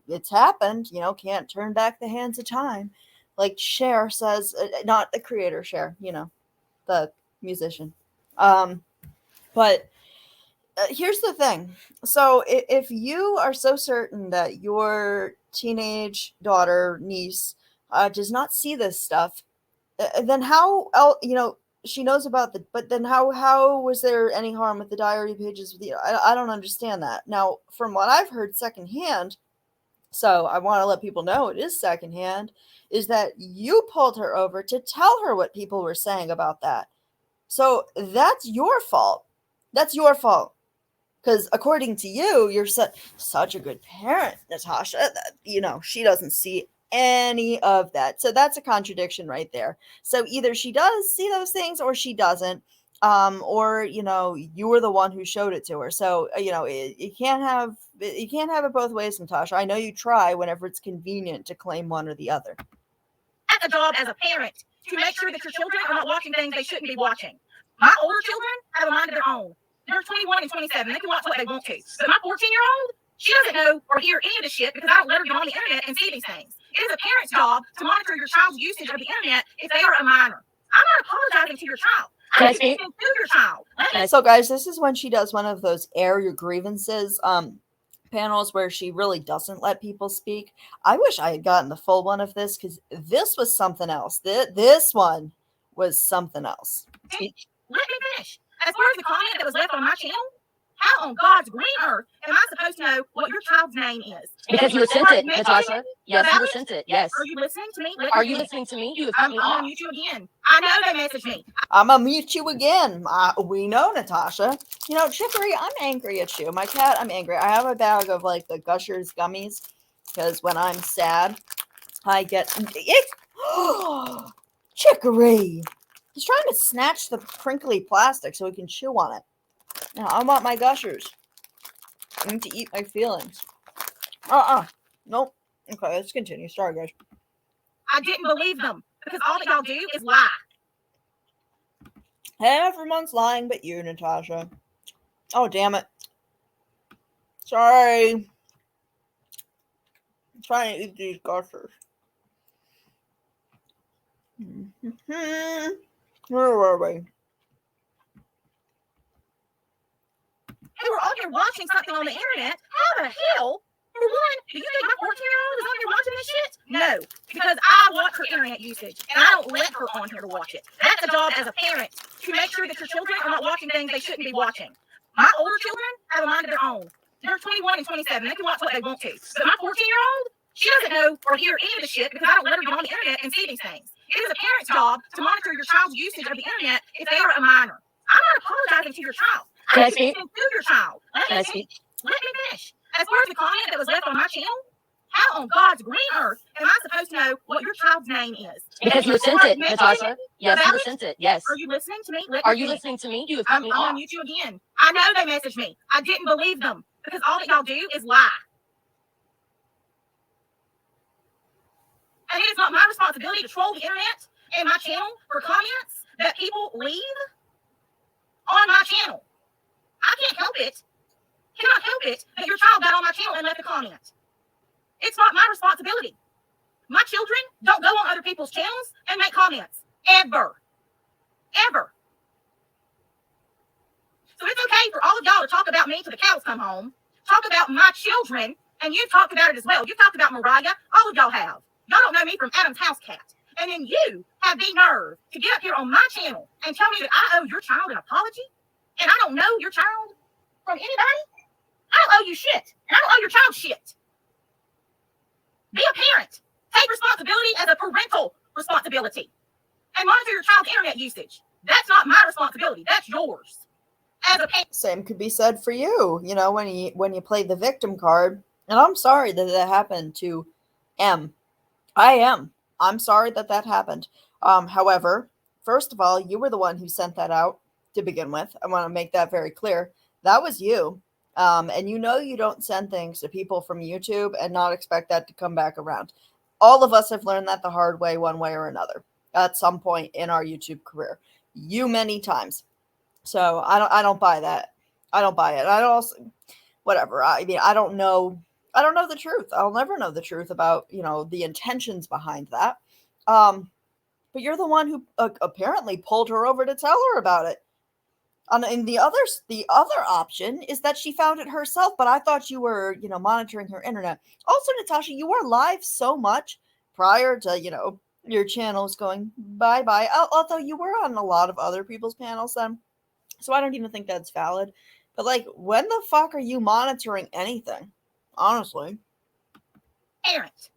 it's happened, you know, can't turn back the hands of time. Like Cher says, not the creator Cher, you know, the musician. But here's the thing. So if you are so certain that your teenage daughter, niece, does not see this stuff, then how else, you know, she knows about but then how was there any harm with the diary pages? I don't understand that. Now, from what I've heard secondhand, so I want to let people know it is secondhand, is that you pulled her over to tell her what people were saying about that. So that's your fault. That's your fault. Because according to you, you're such a good parent, Natasha, that, you know, she doesn't see any of that. So that's a contradiction right there. So either she does see those things or she doesn't. Or you were the one who showed it to her. So you can't have it both ways, Natasha. I know you try whenever it's convenient to claim one or the other. That's a job as a parent to make sure that your children are not watching things they shouldn't be watching. My older children have a mind of their own. They're 21 and 27. They can watch what they want to. But my 14-year-old, she doesn't know or hear any of this shit because I don't let her get on the internet and see these things. It is a parent's job to monitor your child's usage of the internet if they are a minor. I'm not apologizing to your child. I'm speaking to your child. So, guys, this is when she does one of those air your grievances panels where she really doesn't let people speak. I wish I had gotten the full one of this because this was something else. This one was something else. Let me finish. As far as the comment that was left on my channel, how on God's green earth am I supposed to know what your child's name is? Because you were sent it, Natasha. Yes, you were sent it. Yes. Are you listening to me? Are you listening to me? You have cut me off. I'm gonna mute you again. I know they messaged me. I'm gonna mute you again. We know, Natasha. Chicory, I'm angry at you. My cat, I'm angry. I have a bag of like the Gushers gummies because when I'm sad, I get Chicory. He's trying to snatch the crinkly plastic so he can chew on it. Now, I want my Gushers. I need to eat my feelings. Nope. Okay, let's continue. Sorry, guys. I didn't believe them because all that y'all do is lie. Everyone's lying but you, Natasha. Oh, damn it. Sorry. I'm trying to eat these Gushers. Where were we? They were on here watching something on the internet. How the hell? For one, do you think my 14-year-old is on here watching this shit? No, because I watch her internet usage, and I don't let her on here to watch it. That's a job as a parent, to make sure that your children are not watching things they shouldn't be watching. My older children have a mind of their own. They're 21 and 27. They can watch what they want to. But my 14-year-old, she doesn't know or hear any of this shit because I don't let her get on the internet and see these things. It is a parent's job to monitor your child's usage of the internet if they are a minor. I'm not apologizing to your child. I'm speaking to your child. Let me finish. As far as the comment that was left on my channel, how on God's green earth am I supposed to know what your child's name is? Because you were sent it, Natasha. Yes, you were sent it. Yes. Are you listening to me? Are you listening to me? You have cut me I'm off. gonna mute you again. I know they messaged me. I didn't believe them because all that y'all do is lie. And it is not my responsibility to troll the internet and my channel for comments that people leave on my channel. I can't help it. Cannot help it that your child got on my channel and left a comment. It's not my responsibility. My children don't go on other people's channels and make comments. Ever. Ever. So it's okay for all of y'all to talk about me till the cows come home. Talk about my children, and you've talked about it as well. You've talked about Mariah. All of y'all have. Y'all don't know me from Adam's house cat. And then you have the nerve to get up here on my channel and tell me that I owe your child an apology? And I don't know your child from anybody? I don't owe you shit. And I don't owe your child shit. Be a parent. Take responsibility as a parental responsibility. And monitor your child's internet usage. That's not my responsibility. That's yours. As a parent. Same could be said for you. When you play the victim card. And I'm sorry that happened to M. I'm sorry that happened. However, first of all, you were the one who sent that out to begin with. I want to make that very clear. That was you. And you don't send things to people from YouTube and not expect that to come back around. All of us have learned that the hard way, one way or another, at some point in our YouTube career. You many times. So I don't buy that. I don't buy it. I don't also, whatever. I mean, I don't know the truth. I'll never know the truth about, the intentions behind that. But you're the one who apparently pulled her over to tell her about it. And the other option is that she found it herself, but I thought you were, monitoring her internet. Also, Natasha, you were live so much prior to, your channels going bye-bye. Although you were on a lot of other people's panels then. So I don't even think that's valid. But, when the fuck are you monitoring anything? Honestly. Parent.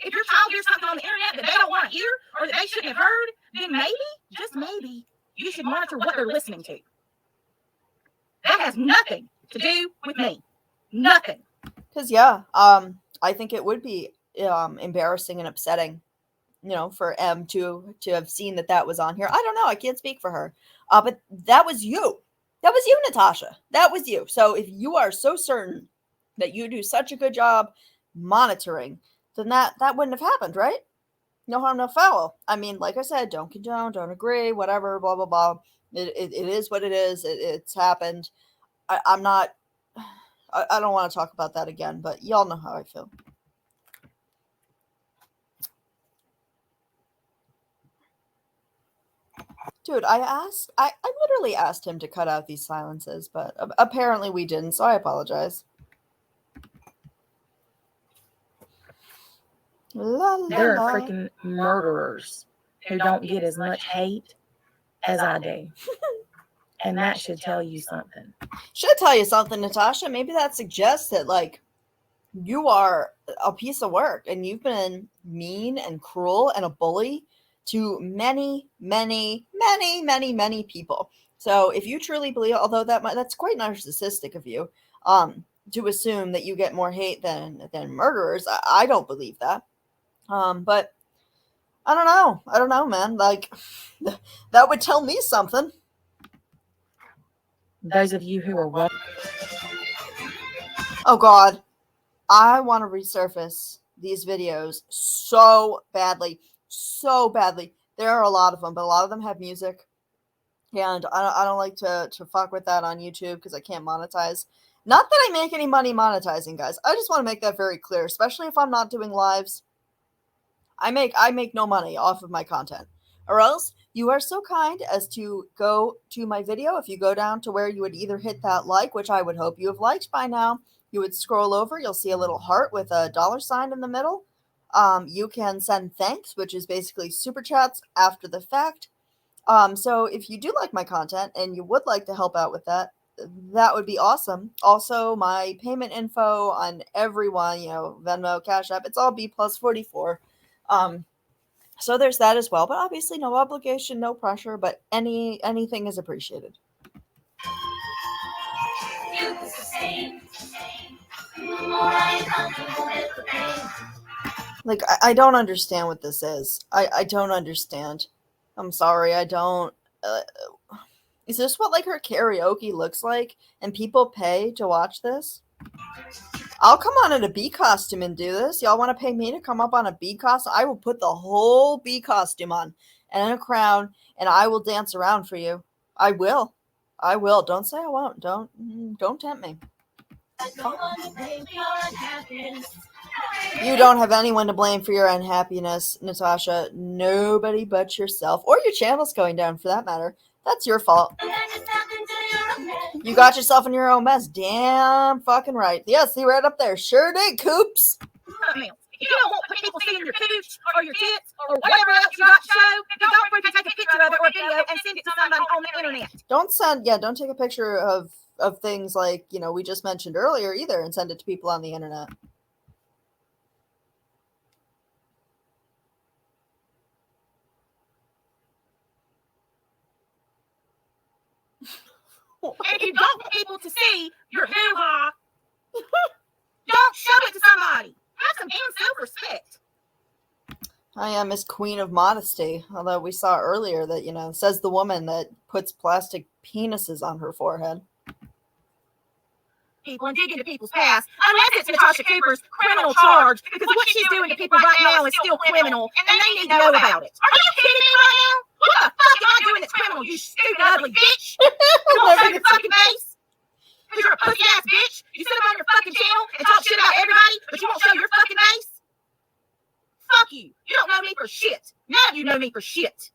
If your child hears something on the internet that they don't want to hear or that they shouldn't have heard, then maybe, just maybe, you should monitor what they're listening to. That has nothing to do with me. Nothing. Because, I think it would be embarrassing and upsetting, for M to have seen that was on here. I don't know. I can't speak for her. But that was you. That was you, Natasha. That was you. So if you are so certain that you do such a good job monitoring, then that wouldn't have happened, right? No harm, no foul. I mean, like I said, don't condone, don't agree, whatever, blah, blah, blah. It is what it is. It's happened. I'm not, I don't want to talk about that again, but y'all know how I feel. Dude, I literally asked him to cut out these silences, but apparently we didn't, so I apologize. There are freaking murderers who don't get as much hate as I do. And that should tell you something. Should tell you something, Natasha. Maybe that suggests that, like, you are a piece of work and you've been mean and cruel and a bully to many, many, many, many, many people. So if you truly believe, although that's quite narcissistic of you, to assume that you get more hate than murderers, I don't believe that. But I don't know, man. Like, that would tell me something. Those of you who are oh God, I want to resurface these videos so badly. There are a lot of them, but a lot of them have music, and I don't like to fuck with that on YouTube because I can't monetize. Not that I make any money monetizing, guys. I just want to make that very clear, especially if I'm not doing lives. I make no money off of my content. Or else you are so kind as to go to my video. If you go down to where you would either hit that like, which I would hope you have liked by now, you would scroll over, you'll see a little heart with a $sign in the middle. You can send thanks, which is basically super chats after the fact. So if you do like my content and you would like to help out with that, that would be awesome. Also, my payment info on everyone, Venmo, Cashapp, it's all B+44. So there's that as well, but obviously no obligation, no pressure, but anything is appreciated. Like, I don't understand what this is. I don't understand. I'm sorry, I don't. Is this what, like, her karaoke looks like? And people pay to watch this? I'll come on in a bee costume and do this. Y'all want to pay me to come up on a bee costume? I will put the whole bee costume on and a crown, and I will dance around for you. I will. Don't say I won't. Don't tempt me. You don't have anyone to blame for your unhappiness, Natasha. Nobody but yourself, or your channel's going down for that matter. That's your fault. You got yourself in your own mess. Damn fucking right. Yeah, see right up there. Sure did, Coops. If you don't want people seeing your cooch or your tits or whatever else you got to show, then don't freaking take a picture of it or a video and send it to somebody on the internet. Don't take a picture of things like, we just mentioned earlier either and send it to people on the internet. If you don't want people to see your hoo-ha, don't show it to somebody. Have some damn self-respect. I am Miss Queen of Modesty, although we saw earlier that, says the woman that puts plastic penises on her forehead. People and dig into people's past, unless it's Natasha Cooper's criminal charge, because what she's doing to people right now is still criminal, and they need to know about it. Are you kidding me right now? What the fuck am I doing that's criminal, you stupid, ugly bitch? You won't show your fucking face? Because you're a pussy-ass bitch? You sit up on your fucking channel and talk shit about everybody, but you won't show your fucking face? Fuck you. You don't know me for shit. None of you know me for shit.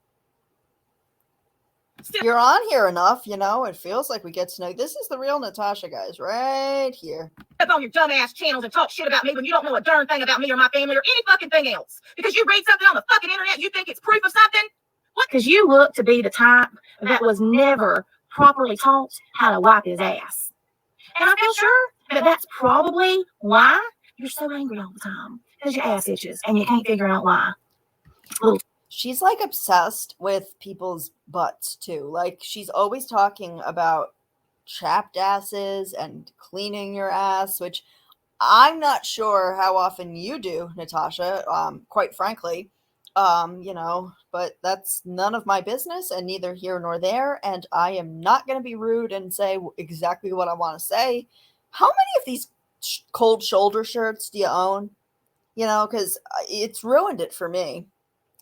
You're on here enough, it feels like we get to know. This is the real Natasha, guys, right here. Up on your dumbass channels and talk shit about me when you don't know a darn thing about me or my family or any fucking thing else. Because you read something on the fucking internet, you think it's proof of something? What? Because you look to be the type that was never properly taught how to wipe his ass. And I feel sure that that's probably why you're so angry all the time. Because your ass itches and you can't figure out why. She's like obsessed with people's butts too. Like, she's always talking about chapped asses and cleaning your ass, which I'm not sure how often you do, Natasha, quite frankly, but that's none of my business and neither here nor there. And I am not going to be rude and say exactly what I want to say. How many of these cold shoulder shirts do you own? Because it's ruined it for me.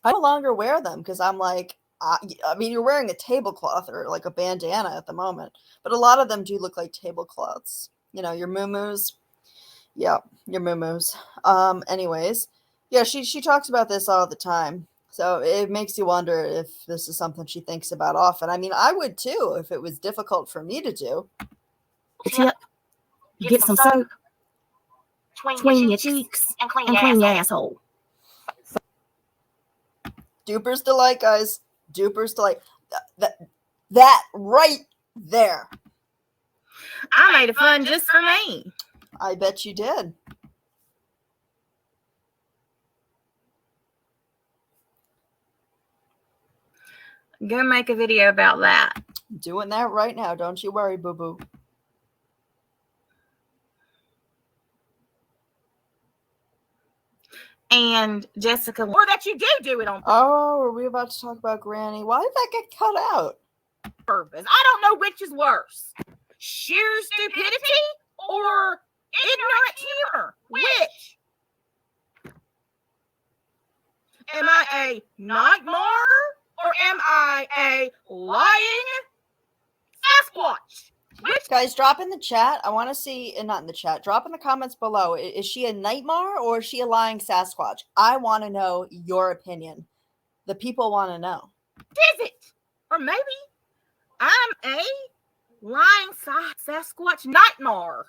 I no longer wear them because I'm like, I mean, you're wearing a tablecloth or like a bandana at the moment, but a lot of them do look like tablecloths. Your muumuus. Yeah, your muumuus. Anyways, yeah, she talks about this all the time. So it makes you wonder if this is something she thinks about often. I mean, I would too if it was difficult for me to do. Tip, get some soap, tween your cheeks, and clean your asshole. Duper's delight, guys. Duper's delight. That right there. I made it fun just for me. I bet you did. I'm gonna make a video about that. Doing that right now. Don't you worry, boo-boo. And Jessica, or that you do it on Oh, are we about to talk about Granny? Why did that get cut out? purpose. I don't know which is worse. Sheer stupidity or ignorant humor. Which? Am I a nightmare or am I a lying Sasquatch? Which? Guys, drop in the chat. I want to see, not in the chat, drop in the comments below. Is she a nightmare or is she a lying Sasquatch? I want to know your opinion. The people want to know. Is it? Or maybe I'm a lying Sasquatch nightmare.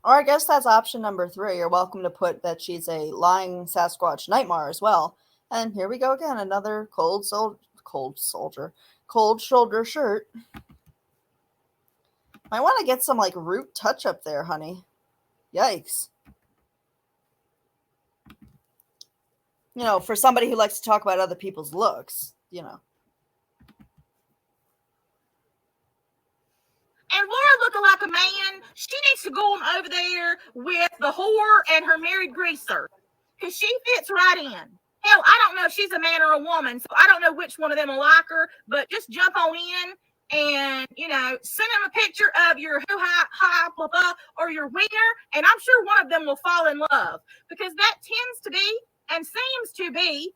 Or I guess that's option number 3. You're welcome to put that she's a lying Sasquatch nightmare as well. And here we go again. Another cold shoulder shirt. Might want to get some like root touch up there, honey. Yikes. For somebody who likes to talk about other people's looks, And Laura looking like a man. She needs to go on over there with the whore and her married greaser. Because she fits right in. Hell, I don't know if she's a man or a woman, so I don't know which one of them will like her, but just jump on in and, send them a picture of your hoo-ha, blah, blah, or your wiener, and I'm sure one of them will fall in love. Because that tends to be, and seems to be,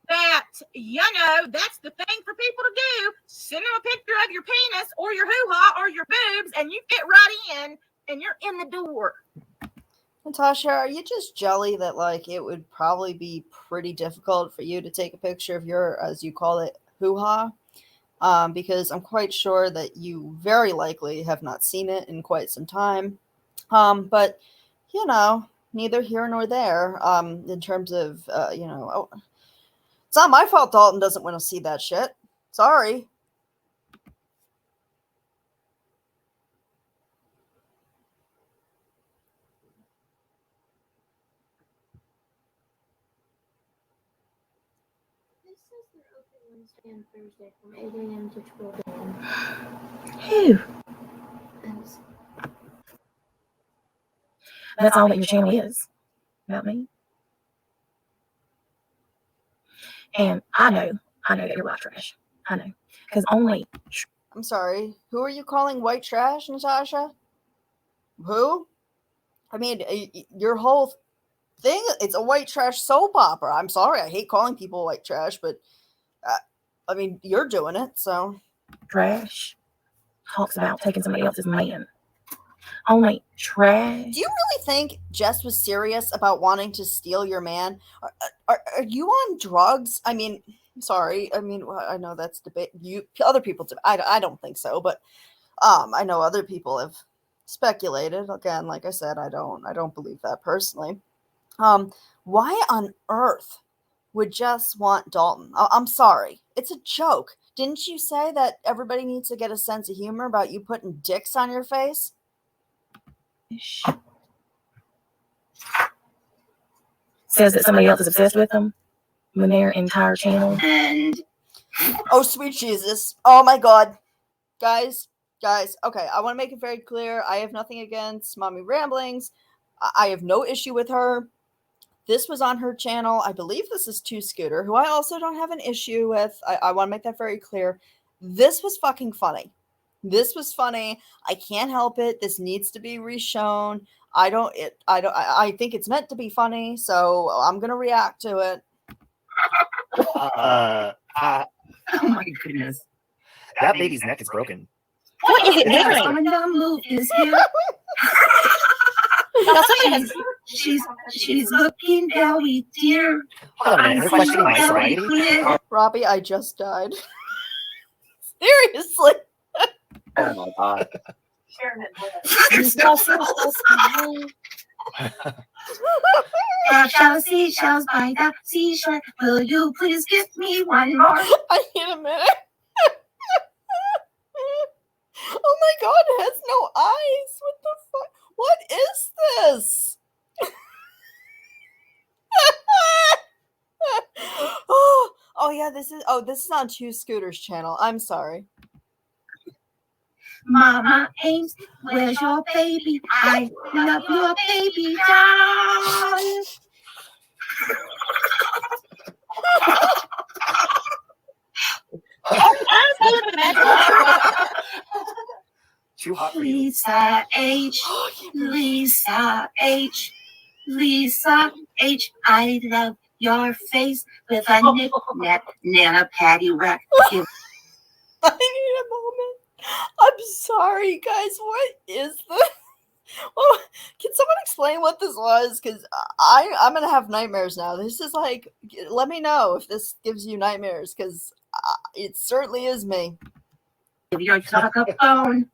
that, that's the thing for people to do. Send them a picture of your penis or your hoo-ha or your boobs, and you fit right in, and you're in the door. Natasha, are you just jelly that, it would probably be pretty difficult for you to take a picture of your, as you call it, hoo-ha? Because I'm quite sure that you very likely have not seen it in quite some time. But, neither here nor there, in terms of, it's not my fault Dalton doesn't want to see that shit. Sorry. This says they're open Wednesday and Thursday from 8 a.m. to 12 a.m. Who? That's all that your channel is about me. And I know that you're white trash. I know. Because only... I'm sorry. Who are you calling white trash, Natasha? Who? I mean, your whole thing, it's a white trash soap opera. I'm sorry. I hate calling people white trash, but, you're doing it, so. Trash talks about taking somebody else's man. Only trash. Do you really think Jess was serious about wanting to steal your man? Are you on drugs? Sorry. I know that's debate. Other people, I don't think so, but I know other people have speculated. Again, like I said, I don't believe that personally. Why on earth would Jess want Dalton? I'm sorry. It's a joke. Didn't you say that everybody needs to get a sense of humor about you putting dicks on your face? Says that somebody else is obsessed with them when their entire channel. And Oh, sweet Jesus. Oh my God. Guys, okay, I want to make it very clear. I have nothing against Mommy Ramblings. I have no issue with her. This was on her channel. I believe this is Two Scooter, who I also don't have an issue with. I want to make that very clear. This was fucking funny. This was funny. I can't help it. This needs to be reshown. I think it's meant to be funny, so I'm gonna react to it. Oh my goodness. That baby's neck is broken. What is it doing? On the move is here. Now, somebody has. She's looking very dear. Hold on a minute. Her questioning my sobriety? Robbie, I just died. Seriously. Oh my God. Shall seashells by the seashore. Will you please give me one more? I need a minute. Oh my God, it has no eyes. What the fuck? What is this? Oh yeah, this is on Two Scooter's channel. I'm sorry. Mama Ames, where's your baby? I love your baby doll. Too hot for you. Lisa H. Lisa H. Lisa H. I love your face with a knick-knack, Nana patty whack. I need a moment. I'm sorry, guys. What is this? Well, can someone explain what this was? Because I'm gonna have nightmares now. This is like, let me know if this gives you nightmares, because it certainly is me. Give your talk a phone.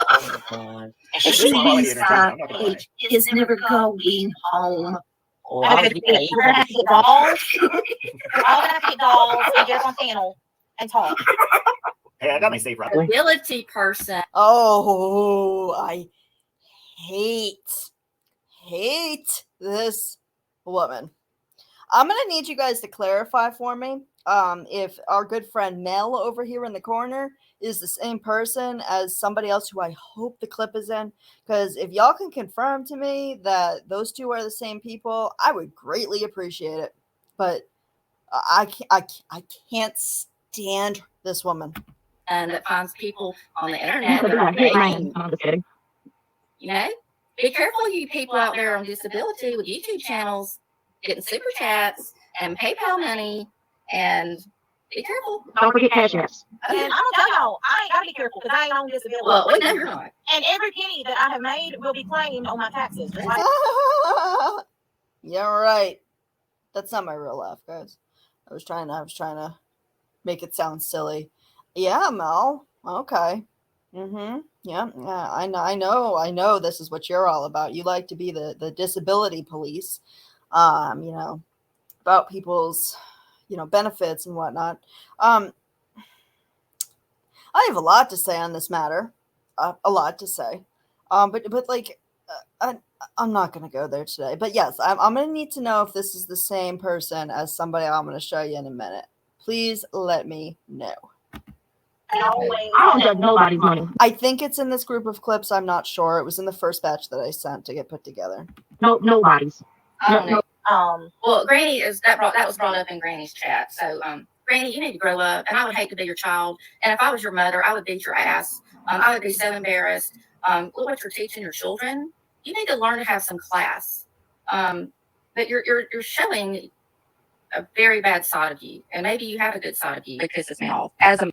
Oh God. Lisa H. is never going home. We're gonna have to get dolls. We're all gonna have to get dolls and get up on panel and talk. Hey, I got my safe right. Ability person. Oh, I hate this woman. I'm gonna need you guys to clarify for me if our good friend Mel over here in the corner is the same person as somebody else who I hope the clip is in. Because if y'all can confirm to me that those two are the same people, I would greatly appreciate it. But I can't stand this woman. And that finds people on the internet. You know, be careful, you people out there on disability with YouTube channels getting super chats and PayPal money, and be careful. Don't forget Cashapp. And I'm gonna tell y'all, I ain't gotta be careful because I ain't on disability. Well, we know you're not. And every penny that I have made will be claimed on my taxes. Just like Yeah, right. That's not my real laugh, guys. I was trying to make it sound silly. Yeah, Mel. Okay. Yeah. I know this is what you're all about. You like to be the disability police. About people's, benefits and whatnot. I have a lot to say on this matter. A lot to say. But like, I'm not going to go there today. But yes, I'm going to need to know if this is the same person as somebody I'm going to show you in a minute. Please let me know. always. I don't judge nobody's money. I think it's in this group of clips. I'm not sure. It was in the first batch that I sent to get put together. Nobody's. I don't know. Um, Well, Granny that was brought up in Granny's chat. So, Granny, you need to grow up, and I would hate to be your child. And if I was your mother, I would beat your ass. I would be so embarrassed. Look what you're teaching your children. You need to learn to have some class. But you're showing a very bad side of you, and maybe you have a good side of you. It pisses me off as a.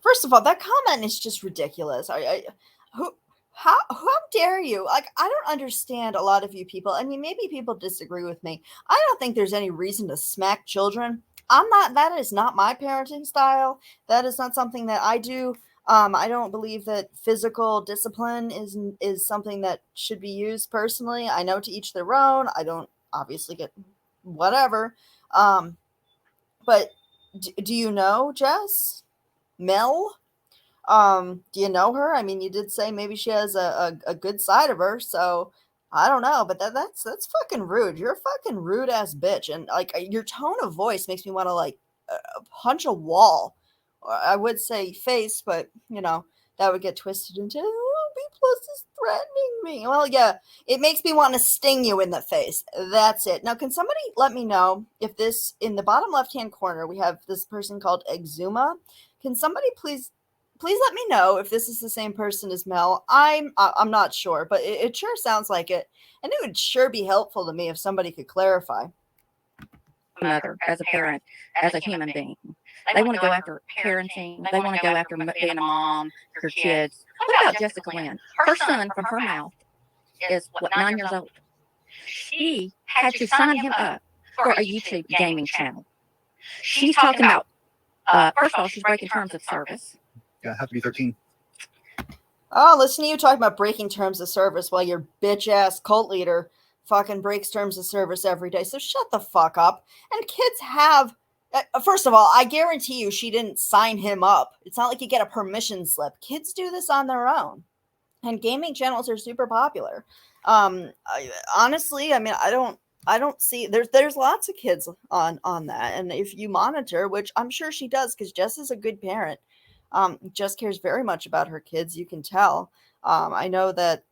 First of all, that comment is just ridiculous. How dare you? Like, I don't understand a lot of you people. I mean, maybe people disagree with me. I don't think there's any reason to smack children. That is not my parenting style. That is not something that I do. I don't believe that physical discipline is something that should be used personally. I know to each their own. I don't obviously get whatever. But do you know Jess? Mel? Do you know her? I mean, you did say maybe she has a good side of her. So I don't know, but that's fucking rude. You're a fucking rude ass bitch, and like your tone of voice makes me want to like punch a wall. Or I would say face, but that would get twisted into Beeplus is threatening me. Well, yeah, it makes me want to sting you in the face. That's it. Now, can somebody let me know if this in the bottom left hand corner we have this person called Exuma? Can somebody please let me know if this is the same person as Mel. I'm not sure, but it sure sounds like it, and it would sure be helpful to me if somebody could clarify. Mother, as a parent, as a human being, they want to go after parenting. They want to go after being a mom, your kids. What about Jessica Lynn? Her son, from her mouth, is 9 years old. She had to sign him up for a YouTube gaming channel. She's talking about. First of all, she's breaking terms of service. Yeah, have to be 13. Oh, listen to you talking about breaking terms of service while your bitch ass cult leader fucking breaks terms of service every day. So shut the fuck up. And kids have, first of all, I guarantee you she didn't sign him up. It's not like you get a permission slip. Kids do this on their own. And gaming channels are super popular. Honestly, I mean, I don't see there's lots of kids on that. And if you monitor, which I'm sure she does, because Jess is a good parent. Jess cares very much about her kids. You can tell. I know that,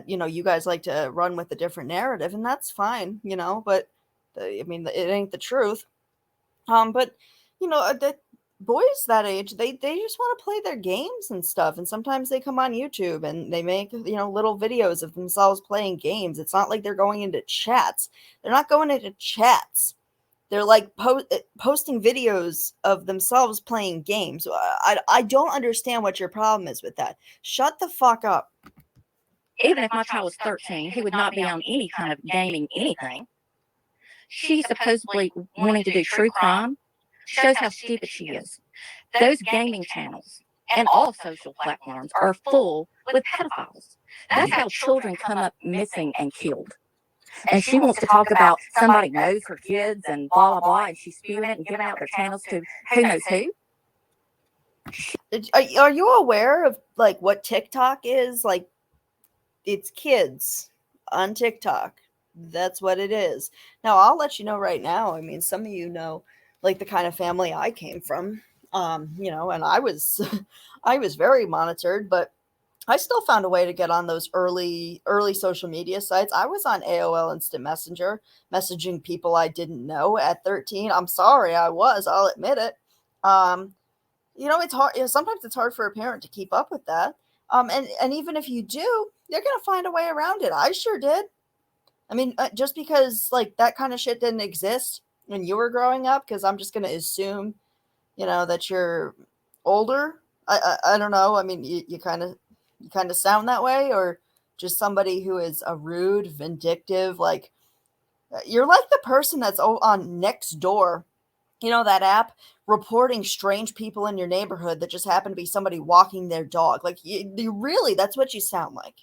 you guys like to run with a different narrative, and that's fine, but it ain't the truth. But the boys that age, they just want to play their games and stuff. And sometimes they come on YouTube and they make, little videos of themselves playing games. It's not like they're going into chats. They're not going into chats. They're like posting videos of themselves playing games. I don't understand what your problem is with that. Shut the fuck up. Even if my child was 13, he would not be on any kind of gaming anything. She's supposedly wanting to do true crime. Shows how stupid she is. Those gaming channels and all social platforms are full with pedophiles. That's how children come up missing and killed. And she wants to talk about somebody knows her kids and blah, blah, blah, and she's spewing it and giving out their channels to who knows who. Are you aware of, like, what TikTok is? Like, it's kids on TikTok. That's what it is. Now, I'll let you know right now. I mean, some of you know, like, the kind of family I came from, and I was very monitored, but I still found a way to get on those early social media sites. I was on AOL Instant Messenger, messaging people I didn't know at 13. I'm sorry, I'll admit it. It's hard. Sometimes it's hard for a parent to keep up with that. And even if you do, you're going to find a way around it. I sure did. I mean, just because like that kind of shit didn't exist when you were growing up, because I'm just going to assume, that you're older. I don't know. I mean, you kind of sound that way, or just somebody who is a rude, vindictive, like you're like the person that's on Nextdoor, that app, reporting strange people in your neighborhood that just happen to be somebody walking their dog. Like you really, that's what you sound like.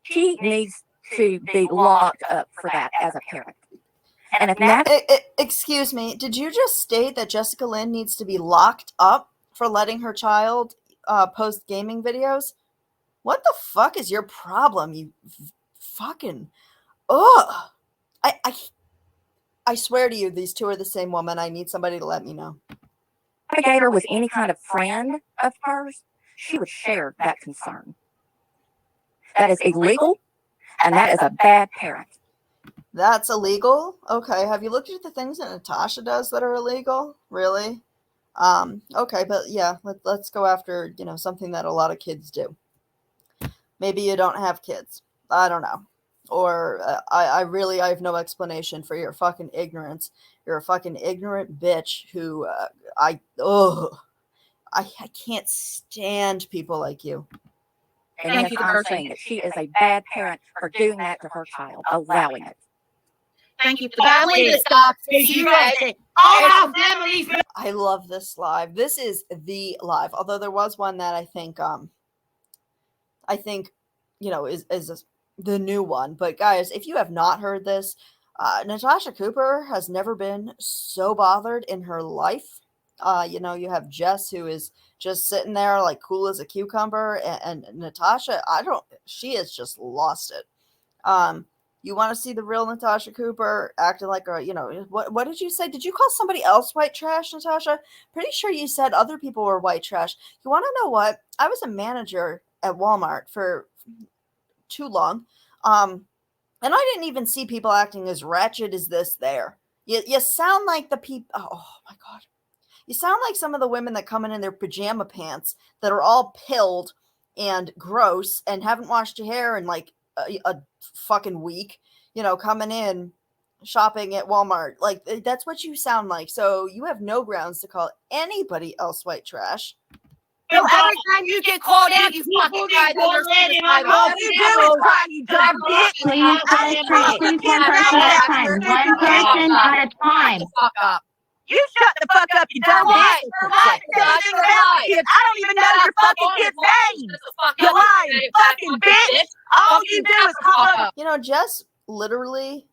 She needs to be locked up for that as a parent. And excuse me, did you just state that Jessica Lynn needs to be locked up for letting her child post gaming videos? What the fuck is your problem, you fucking... Ugh! I swear to you, these two are the same woman. I need somebody to let me know. If I gave her with any kind of friend of hers, she would share that concern. That is illegal, and that is a bad parent. That's illegal? Okay, have you looked at the things that Natasha does that are illegal? Really? Okay, but yeah, let's go after, something that a lot of kids do. Maybe you don't have kids. I don't know. Or I have no explanation for your fucking ignorance. You're a fucking ignorant bitch who I can't stand people like you. And yes, I'm saying that she is a bad parent for doing that to her child, allowing it. Thank you for the family that stops all our families. I love this live. This is the live. Although there was one that I think is the new one. But guys, if you have not heard this, Natasha Cooper has never been so bothered in her life. You know, you have Jess, who is just sitting there like cool as a cucumber, and Natasha, she has just lost it. You want to see the real Natasha Cooper acting like a, you know, what did you say? Did you call somebody else white trash, Natasha? Pretty sure you said other people were white trash. You want to know what? I was a manager at Walmart for too long. And I didn't even see people acting as ratchet as this there. You sound like the people, oh my God. You sound like some of the women that come in their pajama pants that are all pilled and gross and haven't washed your hair in like a fucking week, you know, coming in shopping at Walmart. Like, that's what you sound like. So you have no grounds to call anybody else white trash. So every time you get called out, you fucking cry. All you do is cry, you dumb bitch. Please, please, one person at a time. One person at a time. Fuck up. You shut the fuck up, you dumb bitch. I don't even know your fucking kid's name. You lying fucking bitch. All you do is call up. You know, Jess literally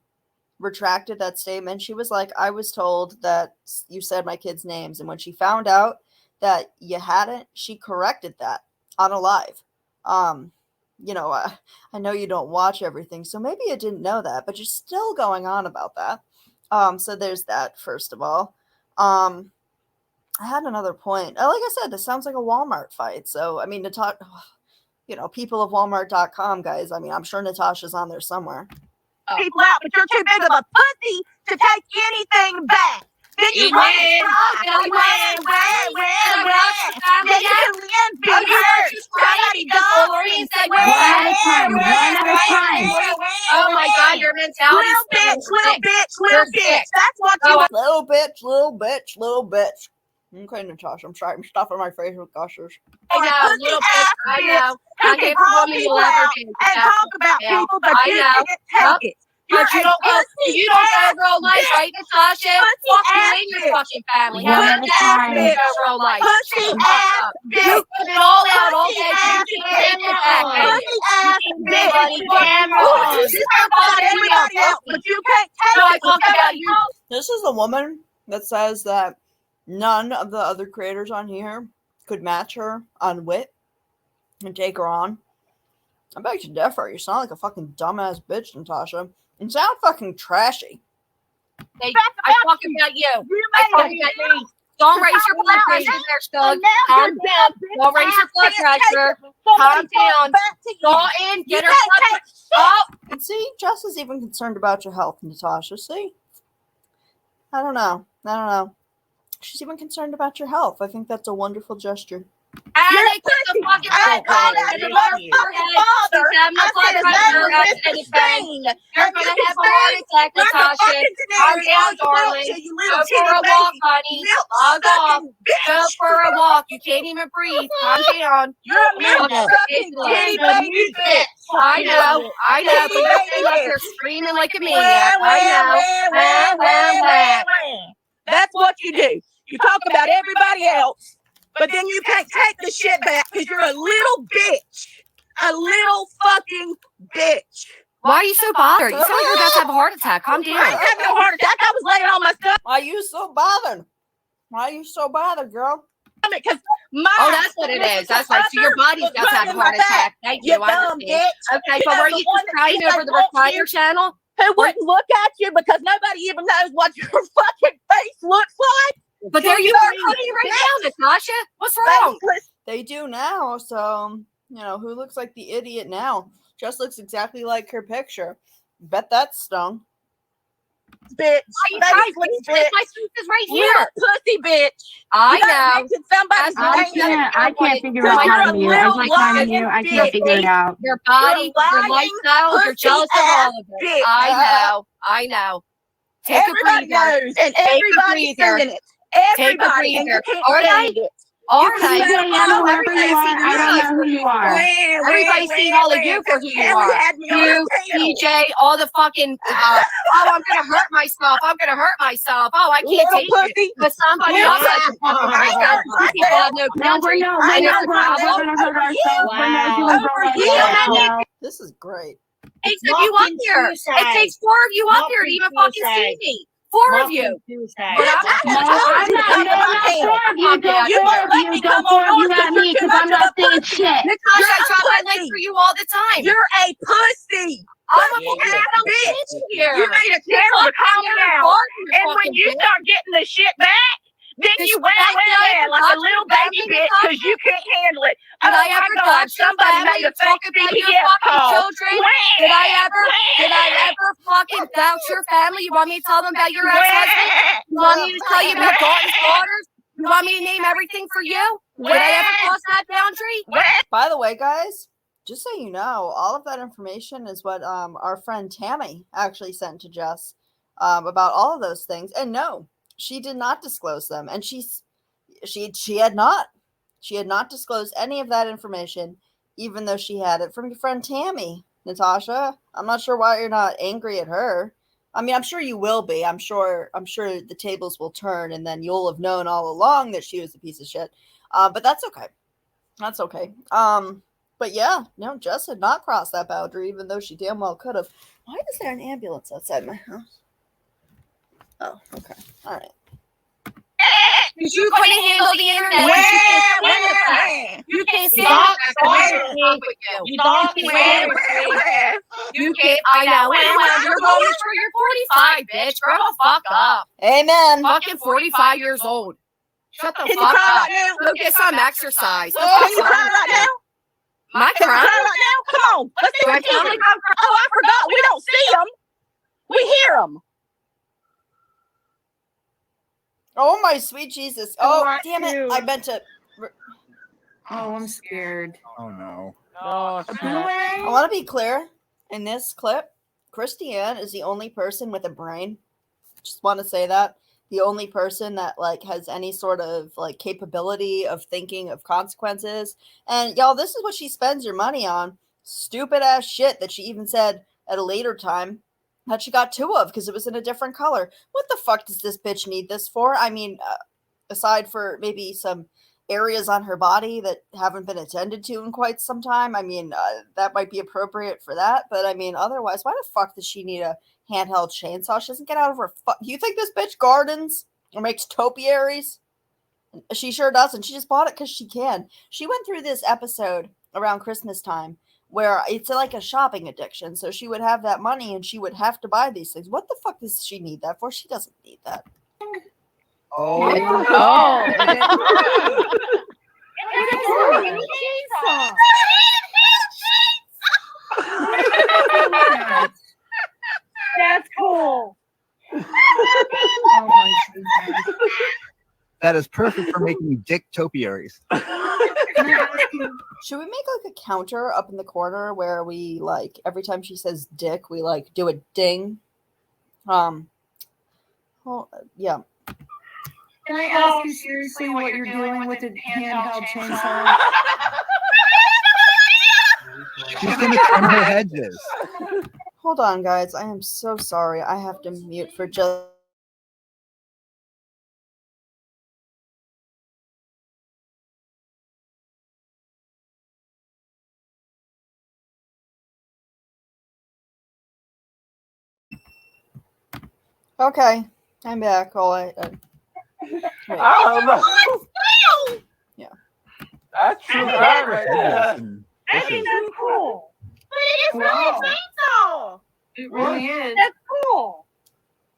retracted that statement. She was like, I was told that you said my kids' names. And when she found out that you hadn't, she corrected that on a live. You know, I know you don't watch everything, so maybe you didn't know that, but you're still going on about that. So there's that, first of all. I had another point. Like I said, this sounds like a Walmart fight. So, I mean, you know, people of Walmart.com, guys. I mean, I'm sure Natasha's on there somewhere. People out, but you're too big of a pussy to take anything back. Then you win. Then you win, big hurt. Somebody One at a time. Oh my God, your mentality. Little bitch. That's what you want. Little bitch. Okay, Natasha, I'm sorry. I'm stuffing my face with gushers. I know, little bitch. I know. I can't call woman people you'll ever out be. and talk about people, but you can't take it. But you don't go real life, right, Natasha? Fuck you and your fucking family. One at a time. You go real life. Pussy ass bitch. You put it all out all day. You can't take it back. Pussy ass bitch. You Just talk about everybody else, but you can't take it. talk about you. This is a woman that says that none of the other creators on here could match her on wit and take her on. I beg to differ. You sound like a fucking dumbass bitch, Natasha. You sound fucking trashy. I talk about you. I talk about you. Don't raise your blood pressure there, Stug. Calm down. Don't raise your blood pressure. Calm down. Go in. Get her blood pressure up. And see, Jess is even concerned about your health, Natasha. See? I don't know. She's even concerned about your health. I think that's a wonderful gesture. And they put the fucking blood pressure in the motherfucking father. You're gonna have a heart attack, Natasha. Calm down, darling. Go for a walk, honey. Log off. Go for a walk. You can't even breathe. Calm down. You're a milk-sucking titty baby bitch. I know. But you're sitting up there screaming like a maniac. I know. That's what you do. You talk about everybody else, but then you can't take the shit back because you're a little bitch. A little fucking bitch. Why are you so bothered? You sound like you're about to have a heart attack. Calm down. I ain't having no heart attack. I was laying on my stomach. Why are you so bothered, girl? Because that's what it is. That's right. So your body's about to have a heart attack. Thank you. I understand. Okay, but were you just crying over the recliner channel? Who wouldn't look at you because nobody even knows what your fucking face looks like? But there you are crying right now, Natasha. What's wrong? They do now, so, you know, who looks like the idiot now? Just looks exactly like her picture. Bet that stung. Bitch. My tooth is right here. Pussy bitch. I know. I can't figure out how to mute. I was like trying to mute. I can't figure it out. Your body, your lifestyle, you're jealous of all of it. I know. Take a breather. Knows, and everybody's saying it. Everybody. Take a breather. All right. Everybody I don't know who you are. Everybody's seen all of you for who you are. You, DJ, all the fucking, I'm going to hurt myself. Oh, I can't take it. But somebody else has to fucking hurt themselves. People have no country. We're going to hurt ourselves. Wow. This is great. It takes you up here. It takes 4 of you up here to even fucking see me. 4 of you. But I'm not 4 of you. Don't 4 of you. Don't 4 of you at me because I'm not saying shit. Natasha, I try my legs for you all the time. You're a pussy. I'm a bitch here. You made a channel to calm down. And when you start getting the shit back, then you went like a little baby bitch because you can't handle it. Did I ever touch somebody made a fake BPS call? Did I ever fucking vouch your family? You want me to tell them about your ex-husband? You want me to tell you about Dalton's daughters? You want me to name everything for you? Did I ever cross that boundary? By the way, guys, just so you know, all of that information is what our friend Tammy actually sent to Jess about all of those things. And no, she did not disclose them, and she had not disclosed any of that information, even though she had it from your friend Tammy. Natasha, I'm not sure why you're not angry at her. I mean, I'm sure you will be. I'm sure the tables will turn, and then you'll have known all along that she was a piece of shit. But that's okay. That's okay. But yeah, no, Jess had not crossed that boundary, even though she damn well could have. Why is there an ambulance outside my house? Oh, okay. All right. Because you couldn't handle the internet. You can't see You can't. I know. You're going for your 45, bitch. Grow the fuck up. Amen. Fucking 45 years old. Shut the Can fuck you cry up. right now? Go get some exercise. Can you cry right now? My Can you cry? cry right now? Come on. Let's see what you do. Oh, I forgot. We don't see them. We hear them. Oh my sweet Jesus! Oh damn it! I meant to. Oh, I'm scared. Oh no. I want to be clear. In this clip, Christiane is the only person with a brain. Just want to say that. The only person that like has any sort of like capability of thinking of consequences. And y'all, this is what she spends her money on. Stupid ass shit that she even said at a later time that she got 2 of because it was in a different color. What the fuck does this bitch need this for? I mean, aside for maybe some areas on her body that haven't been attended to in quite some time, I mean, that might be appropriate for that. But I mean, otherwise, why the fuck does she need a handheld chainsaw? She doesn't get out of her you think this bitch gardens or makes topiaries? She sure doesn't. She just bought it because she can. She went through this episode around Christmas time where it's like a shopping addiction. So she would have that money and she would have to buy these things. What the fuck does she need that for? She doesn't need that. That's cool. Oh my goodness. That is perfect for making dick topiaries. Should we make like a counter up in the corner where we like every time she says dick, we like do a ding? Well, yeah. Can I ask you seriously what you're doing with the handheld chainsaw? She's gonna trim her hedges. Hold on, guys. I am so sorry. I have to mute for just. Okay, I'm back. All right. Oh no! Yeah. That's too bad right there. That is cool. But it is really a chainsaw. It really is. That's cool.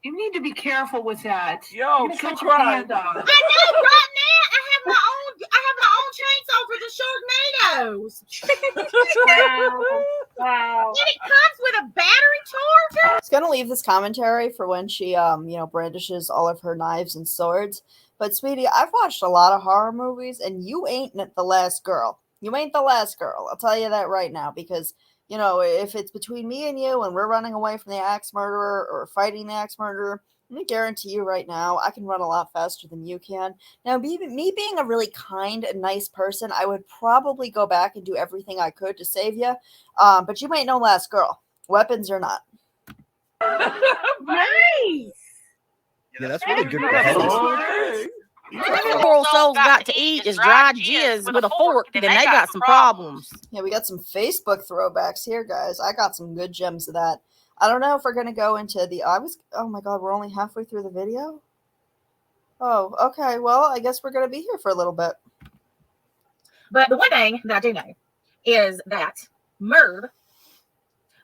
You need to be careful with that. Yo, you true cut your crime. hand off. I know, right now I have my own chainsaw for the Sharknadoes. Wow. And it comes with a battery charger. I was gonna leave this commentary for when she, brandishes all of her knives and swords. But sweetie, I've watched a lot of horror movies, and you ain't the last girl. You ain't the last girl. I'll tell you that right now, because if it's between me and you, and we're running away from the axe murderer or fighting the axe murderer, let me guarantee you right now, I can run a lot faster than you can. Now, me being a really kind and nice person, I would probably go back and do everything I could to save you. But you ain't no last girl, weapons or not. Nice. Yeah, that's really good for hedges. Poor souls got to eat is dry jizz with a fork, then they got some problems. Yeah, we got some Facebook throwbacks here, guys. I got some good gems of that. I don't know if we're going to go into the, oh my God, we're only halfway through the video? Oh, okay. Well, I guess we're going to be here for a little bit. But the one thing that I do know is that Merv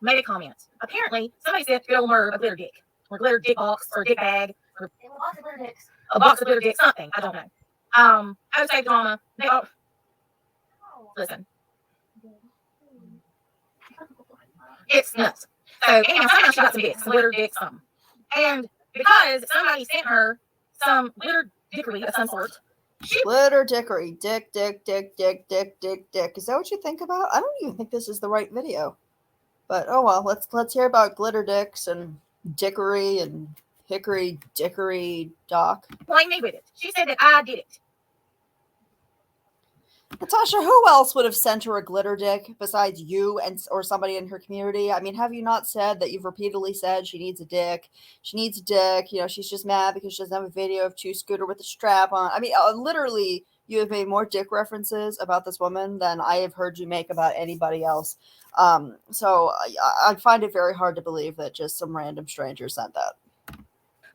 made a comment. Apparently, somebody said good old Merv a glitter dick, or glitter dick box, or dick bag, or a box of glitter dicks, something. I don't know. I would say drama. They all listen. It's nuts. So anyhow, somehow she got some dicks, some glitter dicks, something. And because somebody sent her some glitter dickery of some sort. Glitter dickery. Dick. Is that what you think about? I don't even think this is the right video. But oh well, let's hear about glitter dicks and dickery and hickory dickory doc. Blame me with it. She said that I did it. Natasha, who else would have sent her a glitter dick besides you or somebody in her community? I mean, have you not said that you've repeatedly said she needs a dick? She needs a dick. You know, she's just mad because she doesn't have a video of Two Scooter with a strap on. I mean, literally, you have made more dick references about this woman than I have heard you make about anybody else. So I find it very hard to believe that just some random stranger sent that.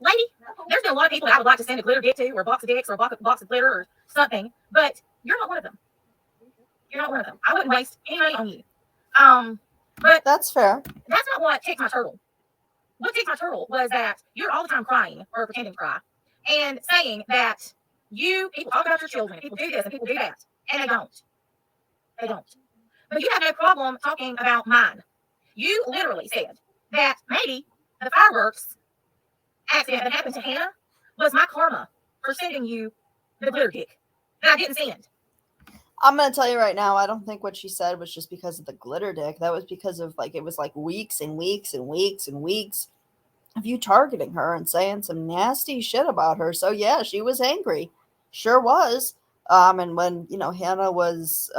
Lady, there's been a lot of people that I would like to send a glitter dick to, or a box of dicks, or a box of glitter, or something, but you're not one of them. You're not one of them. I wouldn't waste any money on you. But that's fair. That's not what ticked my turtle. What ticked my turtle was that you're all the time crying, or pretending to cry, and saying that people talk about your children, people do this and people do that, and they don't. They don't. But you have no problem talking about mine. You literally said that maybe the fireworks accident that happened to Hannah was my karma for sending you the glitter dick that I didn't send. I'm going to tell you right now, I don't think what she said was just because of the glitter dick. That was because of it was weeks and weeks and weeks and weeks of you targeting her and saying some nasty shit about her. So yeah, she was angry. Sure was. And when, Hannah was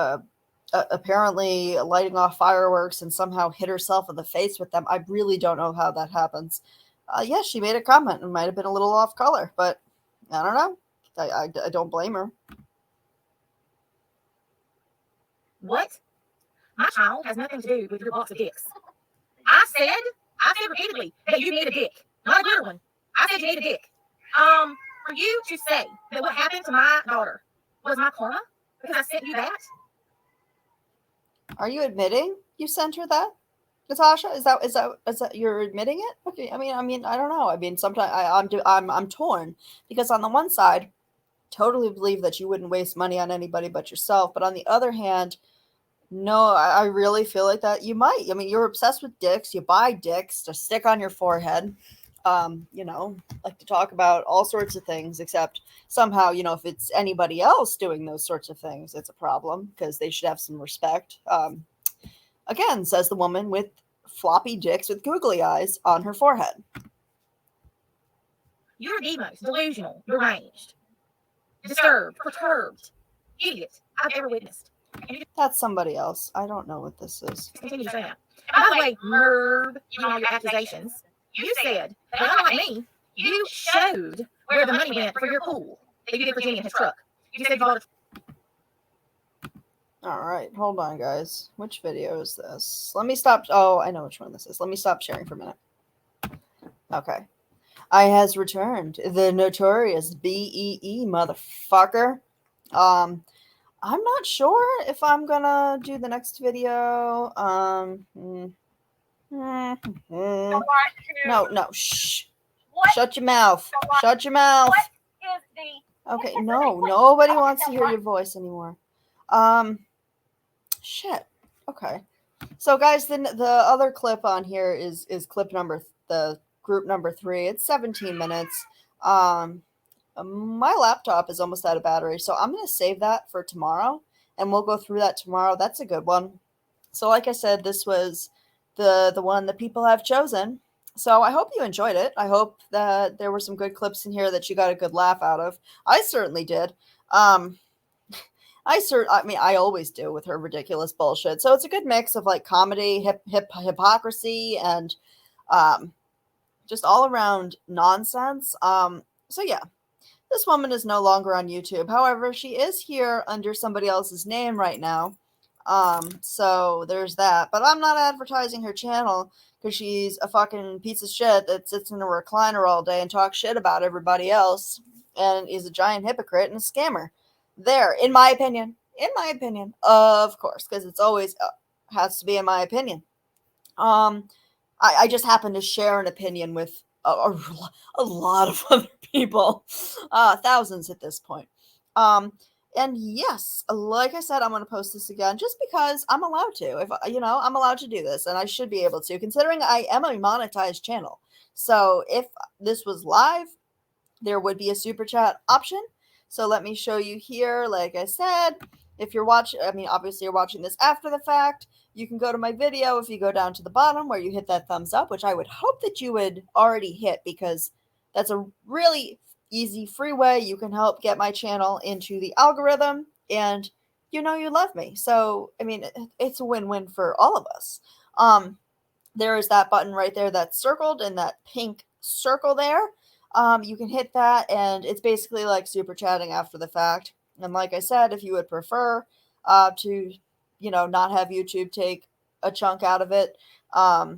apparently lighting off fireworks and somehow hit herself in the face with them, I really don't know how that happens. Yes, she made a comment. It might have been a little off color, but I don't know. I don't blame her. What? My child has nothing to do with your box of dicks. I said repeatedly that you need a dick, not a glitter one. I said you need a dick. For you to say that what happened to my daughter was my karma because I sent you that. Are you admitting you sent her that, Natasha? Is that you're admitting it? Okay. I mean, I don't know. I mean, sometimes I'm torn because on the one side, totally believe that you wouldn't waste money on anybody but yourself, but on the other hand, no, I really feel like that you might. I mean, you're obsessed with dicks. You buy dicks to stick on your forehead. Like to talk about all sorts of things, except somehow, if it's anybody else doing those sorts of things, it's a problem because they should have some respect. Again, says the woman with floppy dicks with googly eyes on her forehead. You're the most delusional, deranged, disturbed, perturbed idiot I've ever witnessed. That's somebody else. I don't know what this is. Continue to say that. And by the way, Merv, all your accusations, you said that unlike me, you showed where the money went for your pool that you did for Jimmy in his truck. You said you bought All right, hold on, guys. Which video is this? Let me stop. Oh, I know which one this is. Let me stop sharing for a minute. Okay. I has returned. The notorious BEE motherfucker. I'm not sure if I'm gonna do the next video. No, shh. Shut your mouth. Shut your mouth. Okay, no, nobody wants to hear your voice anymore. Shit. Okay. So guys, the other clip on here is clip the group number 3. It's 17 minutes. My laptop is almost out of battery, so I'm going to save that for tomorrow, and we'll go through that tomorrow. That's a good one. So like I said, this was the one that people have chosen. So I hope you enjoyed it. I hope that there were some good clips in here that you got a good laugh out of. I certainly did. I always do with her ridiculous bullshit. So it's a good mix of like comedy, hypocrisy, and just all around nonsense. So yeah. This woman is no longer on YouTube. However, she is here under somebody else's name right now. So there's that. But I'm not advertising her channel because she's a fucking piece of shit that sits in a recliner all day and talks shit about everybody else and is a giant hypocrite and a scammer. There, in my opinion, of course, because it's always has to be in my opinion. I just happen to share an opinion with a lot of other people, thousands at this point. And yes, like I said, I'm going to post this again just because I'm allowed to. If I'm allowed to do this, and I should be able to, considering I am a monetized channel. So if this was live, there would be a super chat option. So let me show you here. Like I said, if you're watching, obviously you're watching this after the fact. You can go to my video if you go down to the bottom where you hit that thumbs up, which I would hope that you would already hit, because that's a really easy, free way you can help get my channel into the algorithm, and you love me. So, it's a win-win for all of us. There is that button right there that's circled in that pink circle there. You can hit that, and it's basically like super chatting after the fact. And like I said, if you would prefer to not have YouTube take a chunk out of it. What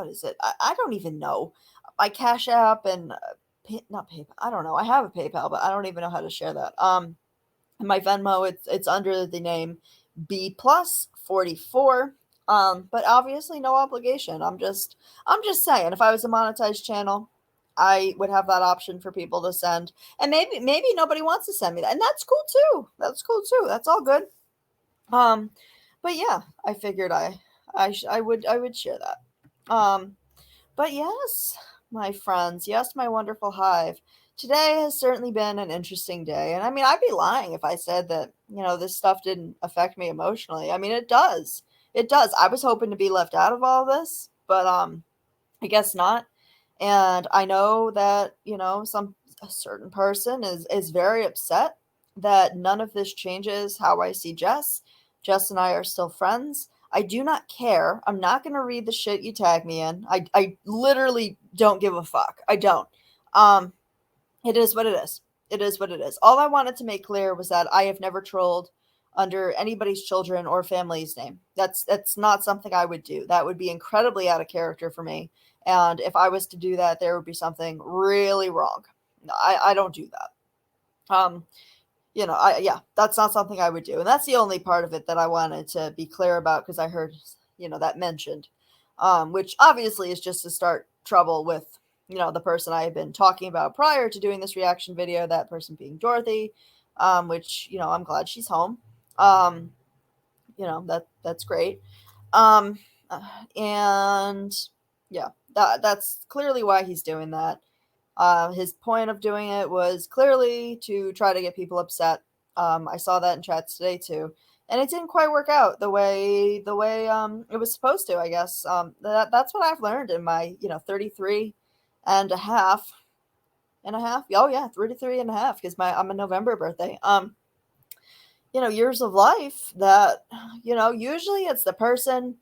is it? I don't even know. My Cashapp and not PayPal. I don't know. I have a PayPal, but I don't even know how to share that. My Venmo, it's under the name Beeplus 44. But obviously no obligation. I'm just saying, if I was a monetized channel, I would have that option for people to send. And maybe nobody wants to send me that. And that's cool too. That's all good. But yeah, I figured I would share that. But yes, my friends, yes, my wonderful hive. Today has certainly been an interesting day. And I'd be lying if I said that, this stuff didn't affect me emotionally. It does. It does. I was hoping to be left out of all this, but I guess not. And I know that, a certain person is very upset that none of this changes how I see Jess. Jess and I are still friends. I do not care. I'm not going to read the shit you tag me in. I literally don't give a fuck. I don't. It is what it is. It is what it is. All I wanted to make clear was that I have never trolled under anybody's children or family's name. That's not something I would do. That would be incredibly out of character for me. And if I was to do that, there would be something really wrong. I don't do that. That's not something I would do. And that's the only part of it that I wanted to be clear about, because I heard, that mentioned, which obviously is just to start trouble with, the person I had been talking about prior to doing this reaction video, that person being Dorothy, which, I'm glad she's home. That's great. And yeah, that's clearly why he's doing that. His point of doing it was clearly to try to get people upset. I saw that in chats today too, and it didn't quite work out the way it was supposed to, I guess. That's what I've learned in my 33 and a half. Oh yeah, 33 and a half, because I'm a November birthday. Years of life that usually it's the person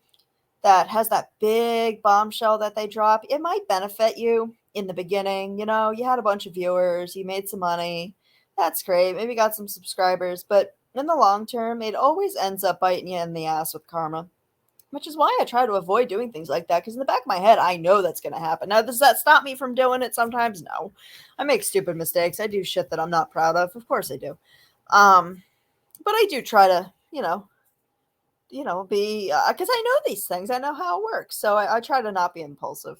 that has that big bombshell that they drop. It might benefit you in the beginning. You had a bunch of viewers, you made some money. That's great. Maybe got some subscribers, but in the long term, it always ends up biting you in the ass with karma, which is why I try to avoid doing things like that. Because in the back of my head, I know that's going to happen. Now, does that stop me from doing it sometimes? No. I make stupid mistakes. I do shit that I'm not proud of. Of course I do. But I do try to, be, because I know these things. I know how it works. So I try to not be impulsive.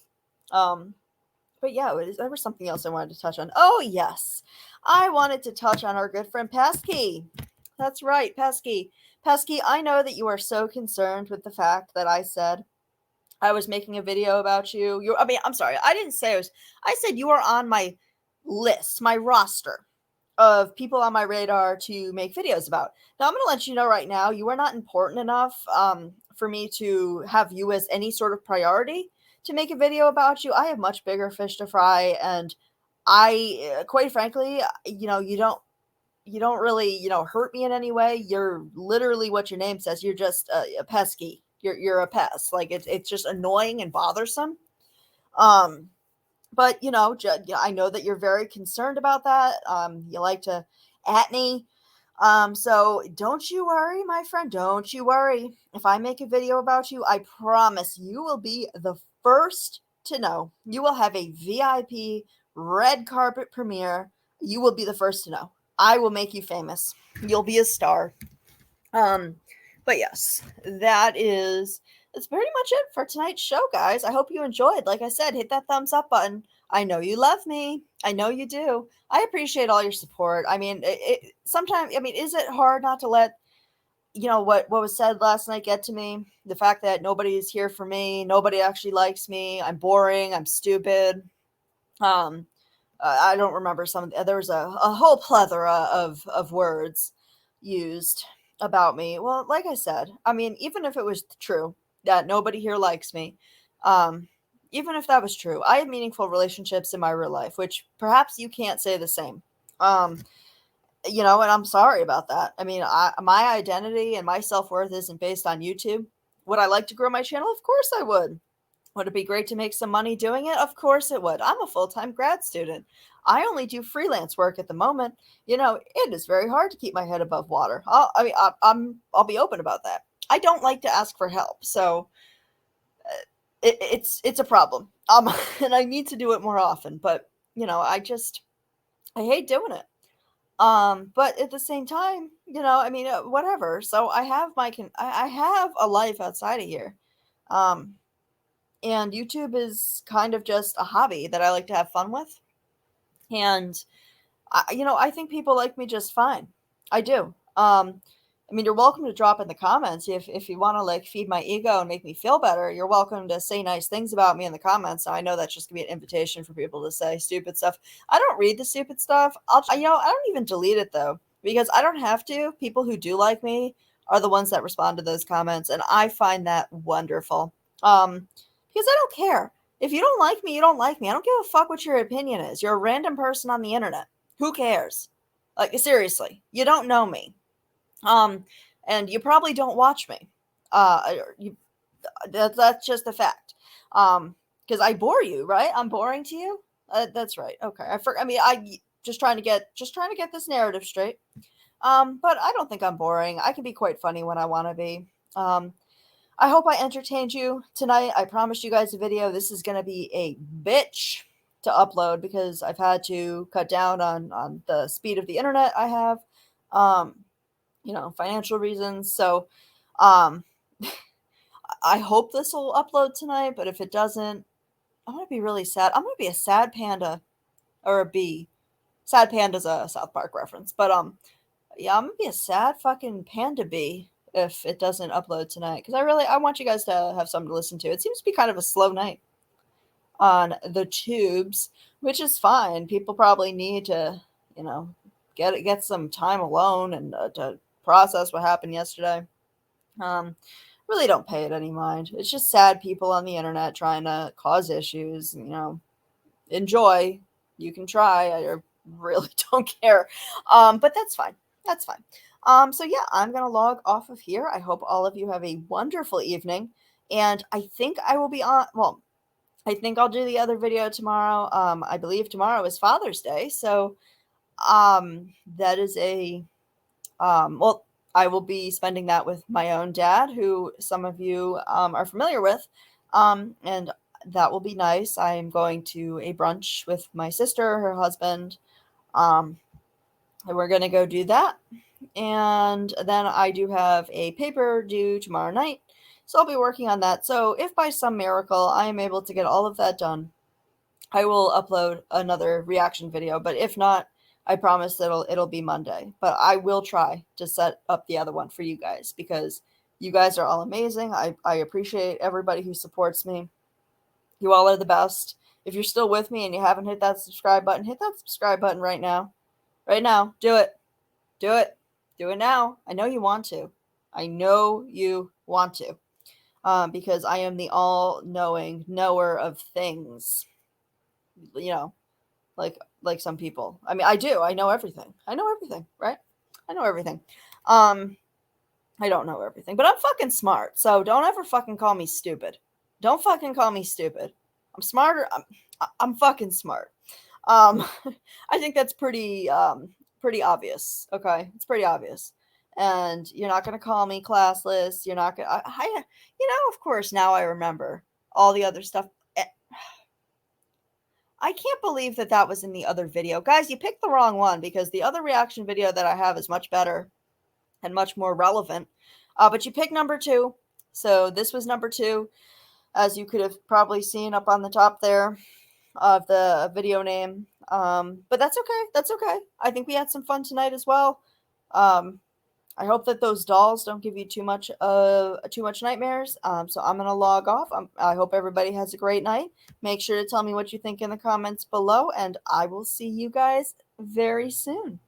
But yeah, there was something else I wanted to touch on. Oh, yes. I wanted to touch on our good friend Pesky. That's right, Pesky. Pesky, I know that you are so concerned with the fact that I said I was making a video about you. I'm sorry. I didn't say I said you are on my list, my roster of people on my radar to make videos about. Now, I'm going to let you know right now, you are not important enough for me to have you as any sort of priority to make a video about you. I have much bigger fish to fry, and I, quite frankly, you don't really, hurt me in any way. You're literally what your name says. You're just a pesky. You're a pest. Like, it's just annoying and bothersome. But, I know that you're very concerned about that. You like to at me. So don't you worry, my friend. Don't you worry. If I make a video about you, I promise you will be the first to know. You will have a VIP red carpet premiere. You will be the first to know. I will make you famous. You'll be a star. But yes, that's pretty much it for tonight's show, guys. I hope you enjoyed. Like I said, hit that thumbs up button. I know you love me. I know you do. I appreciate all your support. I mean, sometimes, I mean, is it hard not to let, what was said last night get to me? The fact that nobody is here for me, nobody actually likes me, I'm boring, I'm stupid. I don't remember there was a whole plethora of words used about me. Well, like I said, I mean, even if it was true that nobody here likes me, even if that was true, I have meaningful relationships in my real life, which perhaps you can't say the same. And I'm sorry about that. I mean, my identity and my self-worth isn't based on YouTube. Would I like to grow my channel? Of course I would. Would it be great to make some money doing it? Of course it would. I'm a full-time grad student. I only do freelance work at the moment. It is very hard to keep my head above water. I'll be open about that. I don't like to ask for help, so it's a problem. And I need to do it more often. But I hate doing it. But at the same time, whatever. So I have I have a life outside of here. And YouTube is kind of just a hobby that I like to have fun with. And, I think people like me just fine. I do. You're welcome to drop in the comments if you want to like feed my ego and make me feel better. You're welcome to say nice things about me in the comments. Now, I know that's just gonna be an invitation for people to say stupid stuff. I don't read the stupid stuff. I don't even delete it though, because I don't have to. People who do like me are the ones that respond to those comments, and I find that wonderful. Because I don't care. If you don't like me, you don't like me. I don't give a fuck what your opinion is. You're a random person on the internet. Who cares? Like, seriously, you don't know me. And you probably don't watch me. That's just a fact. Because I bore you, right? I'm boring to you? That's right. Okay. I just trying to get this narrative straight. But I don't think I'm boring. I can be quite funny when I want to be. I hope I entertained you tonight. I promised you guys a video. This is going to be a bitch to upload because I've had to cut down on the speed of the internet I have, financial reasons. So I hope this will upload tonight, but if it doesn't, I'm going to be really sad. I'm going to be a sad panda or a bee. Sad panda's a South Park reference, but yeah, I'm going to be a sad fucking panda bee if it doesn't upload tonight, because I want you guys to have something to listen to. It seems to be kind of a slow night on the tubes, which is fine. People probably need to, get some time alone and to process what happened yesterday. Really don't pay it any mind. It's just sad people on the internet trying to cause issues. Enjoy. You can try. I really don't care. But that's fine. That's fine. So yeah, I'm going to log off of here. I hope all of you have a wonderful evening. And I think I will be on, I think I'll do the other video tomorrow. I believe tomorrow is Father's Day. So, that is I will be spending that with my own dad, who some of you, are familiar with. And that will be nice. I am going to a brunch with my sister, her husband. And we're going to go do that. And then I do have a paper due tomorrow night, so I'll be working on that. So if by some miracle I am able to get all of that done, I will upload another reaction video. But if not, I promise it'll be Monday. But I will try to set up the other one for you guys, because you guys are all amazing. I appreciate everybody who supports me. You all are the best. If you're still with me and you haven't hit that subscribe button, hit that subscribe button right now. Right now. Do it. Do it. Do it now. I know you want to. I know you want to. Because I am the all-knowing knower of things. Like some people. I mean, I do. I know everything. I know everything, right? I know everything. I don't know everything, but I'm fucking smart. So don't ever fucking call me stupid. Don't fucking call me stupid. I'm smarter. I'm fucking smart. I think that's pretty pretty obvious. Okay, it's pretty obvious. And you're not going to call me classless. You're not going to, of course, now I remember all the other stuff. I can't believe that was in the other video. Guys, you picked the wrong one because the other reaction video that I have is much better and much more relevant. But you picked number 2. So this was number 2, as you could have probably seen up on the top there of the video name. But that's okay. That's okay. I think we had some fun tonight as well. I hope that those dolls don't give you too much nightmares. So I'm gonna log off. I hope everybody has a great night. Make sure to tell me what you think in the comments below, and I will see you guys very soon.